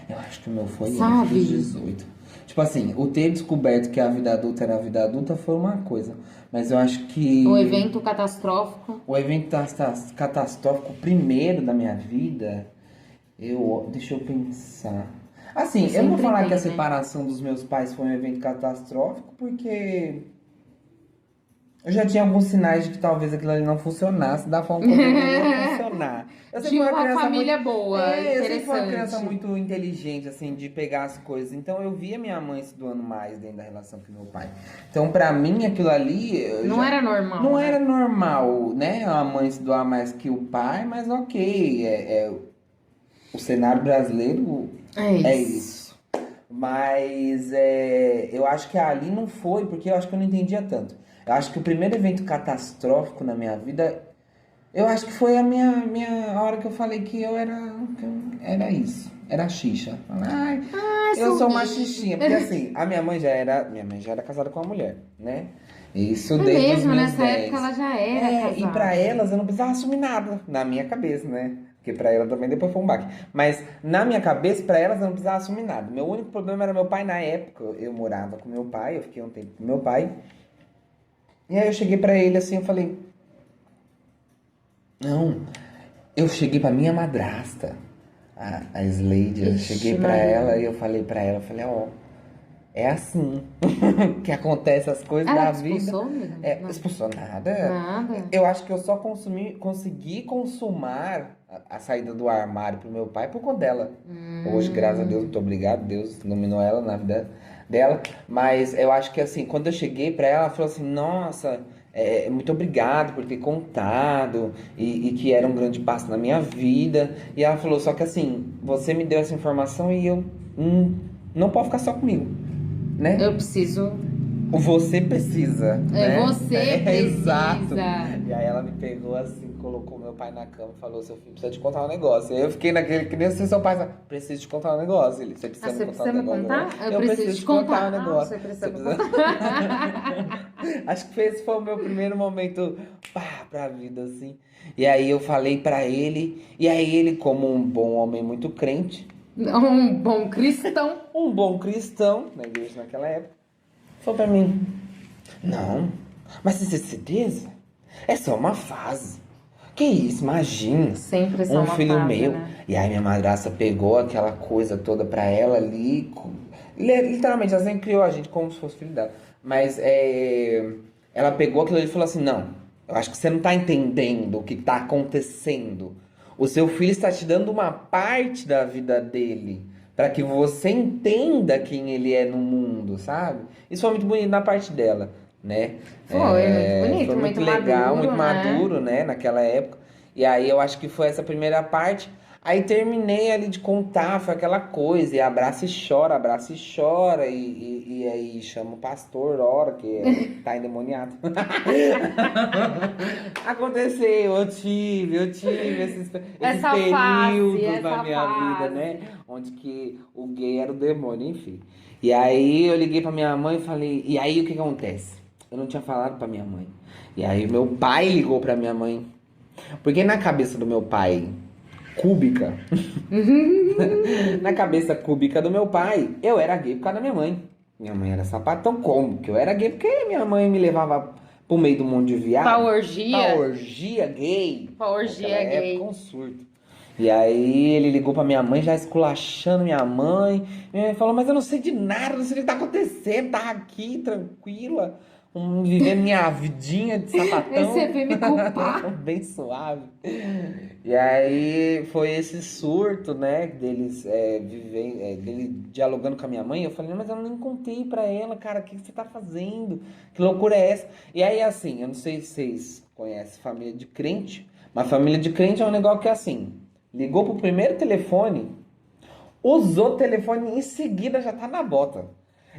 Eu acho que o meu foi Sabe? antes dos 18. Tipo assim, o ter descoberto que a vida adulta era a vida adulta foi uma coisa. Mas eu acho que... O evento catastrófico. O evento catastrófico primeiro da minha vida, deixa eu pensar. Assim, eu não vou falar que a separação dos meus pais foi um evento catastrófico, porque eu já tinha alguns sinais de que talvez aquilo ali não funcionasse da forma como deveria funcionar. Eu sempre Tinha fui uma família muito, boa, eu sempre fui uma interessante. criança muito inteligente, assim, de pegar as coisas. Então eu via minha mãe se doando mais dentro da relação com meu pai. Então pra mim aquilo ali... Era normal. Não né? era normal, né? A mãe se doar mais que o pai, mas ok. O cenário brasileiro é isso. Mas eu acho que ali não foi, porque eu acho que eu não entendia tanto. Eu acho que o primeiro evento catastrófico na minha vida, eu acho que foi a hora que eu falei que eu era isso. Era xixa. Eu sou uma xixinha. Porque assim, a minha mãe já era casada com uma mulher, né? Isso desde mesmo, os meus nessa 10. época ela já era casada. E pra elas eu não precisava assumir nada, na minha cabeça, né? Porque pra ela também depois foi um baque. Mas na minha cabeça, pra elas eu não precisava assumir nada. Meu único problema era meu pai na época. Eu morava com meu pai, eu fiquei um tempo com meu pai. E aí eu cheguei pra ele assim, eu falei... Não, eu cheguei pra minha madrasta, a Slade. Eu cheguei pra ela e eu falei pra ela, é assim que acontece as coisas da vida. Expulsou, amiga? Expulsou nada. Nada. Eu acho que eu só consegui consumar a saída do armário pro meu pai por conta dela. Hoje, graças a Deus, muito obrigado. Deus iluminou ela na vida dela. Mas eu acho que assim, quando eu cheguei pra ela falou assim, nossa, muito obrigado por ter contado e que era um grande passo na minha vida. E ela falou, só que assim, você me deu essa informação e eu não pode ficar só comigo, né? Eu preciso. Você precisa. Né? Você precisa. Exato. E aí ela me pegou assim colocou meu pai na cama e falou, seu filho precisa te contar um negócio. Aí eu fiquei naquele, que nem se seu pai fala, preciso te contar um negócio. Ele, você precisa me contar um negócio. Contar? Eu preciso te contar um negócio. Você precisa me contar. Acho que esse foi o meu primeiro momento pra vida, assim. E aí eu falei pra ele, e aí ele, como um bom homem muito crente, um bom cristão na igreja naquela época, falou pra mim, não, mas você tem certeza? É só uma fase. Que isso, imagina. Sempre é só um uma filho fase, meu. né? E aí minha madrasta pegou aquela coisa toda pra ela ali. Literalmente, ela sempre criou a gente como se fosse filho dela. Mas ela pegou aquilo ali e falou assim, não, eu acho que você não tá entendendo o que tá acontecendo. O seu filho está te dando uma parte da vida dele, para que você entenda quem ele é no mundo, sabe? Isso foi muito bonito na parte dela, né? Foi muito bonito, foi muito muito legal, maduro, muito maduro, né? Naquela época. E aí eu acho que foi essa primeira parte. Aí terminei ali de contar, foi aquela coisa, e abraça e chora, e aí chama o pastor, ora, que tá endemoniado. Aconteceu, eu tive esses períodos na minha vida, né? Onde que o gay era o demônio, enfim. E aí eu liguei pra minha mãe e falei, e aí o que acontece? Eu não tinha falado pra minha mãe. E aí meu pai ligou pra minha mãe. Porque na cabeça do meu pai... cúbica. Na cabeça cúbica do meu pai, eu era gay por causa da minha mãe. Minha mãe era sapatão, como que eu era gay? Porque minha mãe me levava pro meio do mundo de viado. Pra orgia gay. Pra orgia gay. Época, um surto. E aí ele ligou pra minha mãe, já esculachando minha mãe. Minha mãe falou, mas eu não sei de nada, não sei o que tá acontecendo, tá aqui, tranquila. Vivendo minha vidinha de sapatão. Você veio me culpar. Bem suave. E aí foi esse surto, né, deles dele dialogando com a minha mãe. Eu falei, mas eu nem contei pra ela, cara, o que você tá fazendo? Que loucura é essa? E aí assim, eu não sei se vocês conhecem família de crente, mas família de crente é um negócio que é assim, ligou pro primeiro telefone, usou o telefone e em seguida já tá na bota.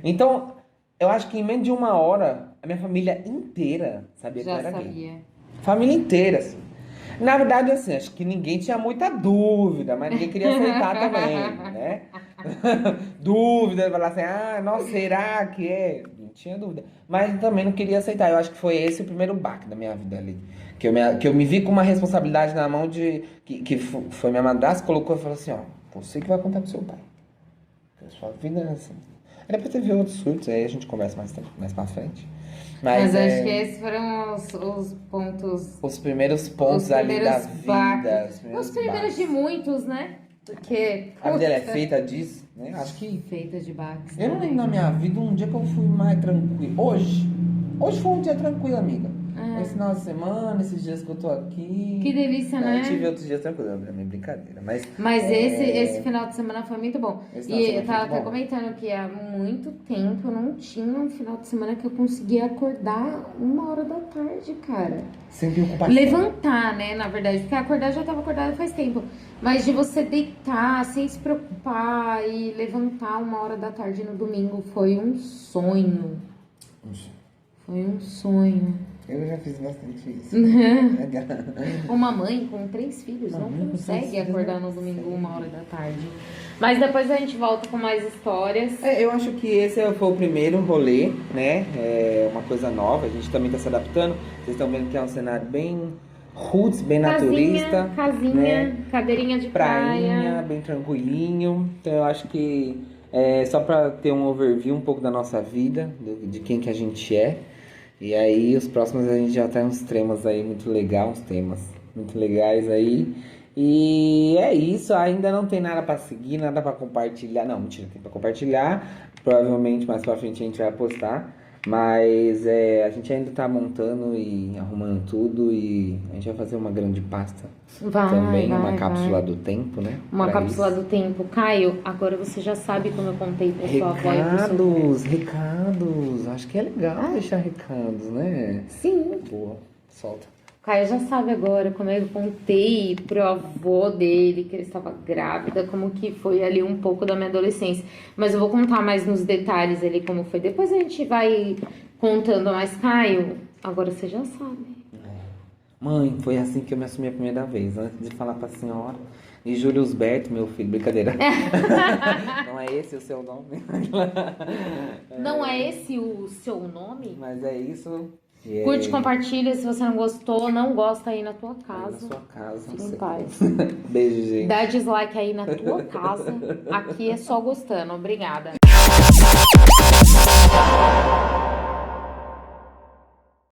Então, eu acho que em menos de 1 hora, a minha família inteira sabia que eu era gay. Família inteira, assim. Na verdade, assim, acho que ninguém tinha muita dúvida, mas ninguém queria aceitar também, né? Dúvida, falar assim, nossa, será que é? Não tinha dúvida. Mas também não queria aceitar. Eu acho que foi esse o primeiro baque da minha vida ali. Que eu me vi com uma responsabilidade na mão que foi minha madrasta, colocou e falou assim, você que vai contar pro seu pai. A sua vida é assim. Aí depois teve outros surtos, aí a gente conversa mais pra frente. Mas acho que esses foram os pontos... Os primeiros pontos ali da vida. Os primeiros de muitos, né? Porque... A vida ela é feita disso, né? Acho que... Feita de baques. Eu não lembro na minha vida um dia que eu fui mais tranquilo. Hoje foi um dia tranquilo, amiga. Esse final de semana, esses dias que eu tô aqui... Que delícia, né? Eu tive outros dias tranquilos, é minha brincadeira. Mas esse final de semana foi muito bom. E eu tava até comentando que há muito tempo eu não tinha um final de semana que eu conseguia acordar 1h da tarde, cara. Sem preocupação. Levantar, né, na verdade. Porque acordar já tava acordada faz tempo. Mas de você deitar sem se preocupar e levantar 1h da tarde no domingo foi um sonho. Foi um sonho. Eu já fiz bastante isso. Uma mãe com 3 filhos não consegue acordar no domingo 1h da tarde. Mas depois a gente volta com mais histórias. Eu acho que esse foi o primeiro rolê, né? É uma coisa nova, a gente também tá se adaptando. Vocês estão vendo que é um cenário bem roots, bem naturista. Casinha, né? Cadeirinha de prainha, praia. bem tranquilinho. Então eu acho que só pra ter um overview um pouco da nossa vida, de quem que a gente é. E aí, os próximos a gente já tem uns temas aí muito legais, uns temas muito legais aí. E é isso, ainda não tem nada pra seguir, nada pra compartilhar. Não, mentira, tem pra compartilhar. Provavelmente mais pra frente a gente vai postar. Mas a gente ainda tá montando e arrumando tudo e a gente vai fazer uma grande pasta. Uma cápsula do tempo, né? Uma cápsula do tempo. Caio, agora você já sabe como eu contei pra sua avó e pro seu recados. Acho que é legal deixar recados, né? Sim. Boa, solta. Caio já sabe agora como eu contei pro avô dele que ele estava grávida, como que foi ali um pouco da minha adolescência. Mas eu vou contar mais nos detalhes ali como foi. Depois a gente vai contando mais. Caio, agora você já sabe. Mãe, foi assim que eu me assumi a primeira vez, antes de falar pra senhora. E Júlio Berto, meu filho, brincadeira. Não é esse o seu nome? Não é esse o seu nome? Mas é isso. Curte, compartilha. Se você não gostou, não gosta aí na tua casa. Na sua casa. Fica em paz. Beijo, gente. Dá dislike aí na tua casa. Aqui é só gostando. Obrigada.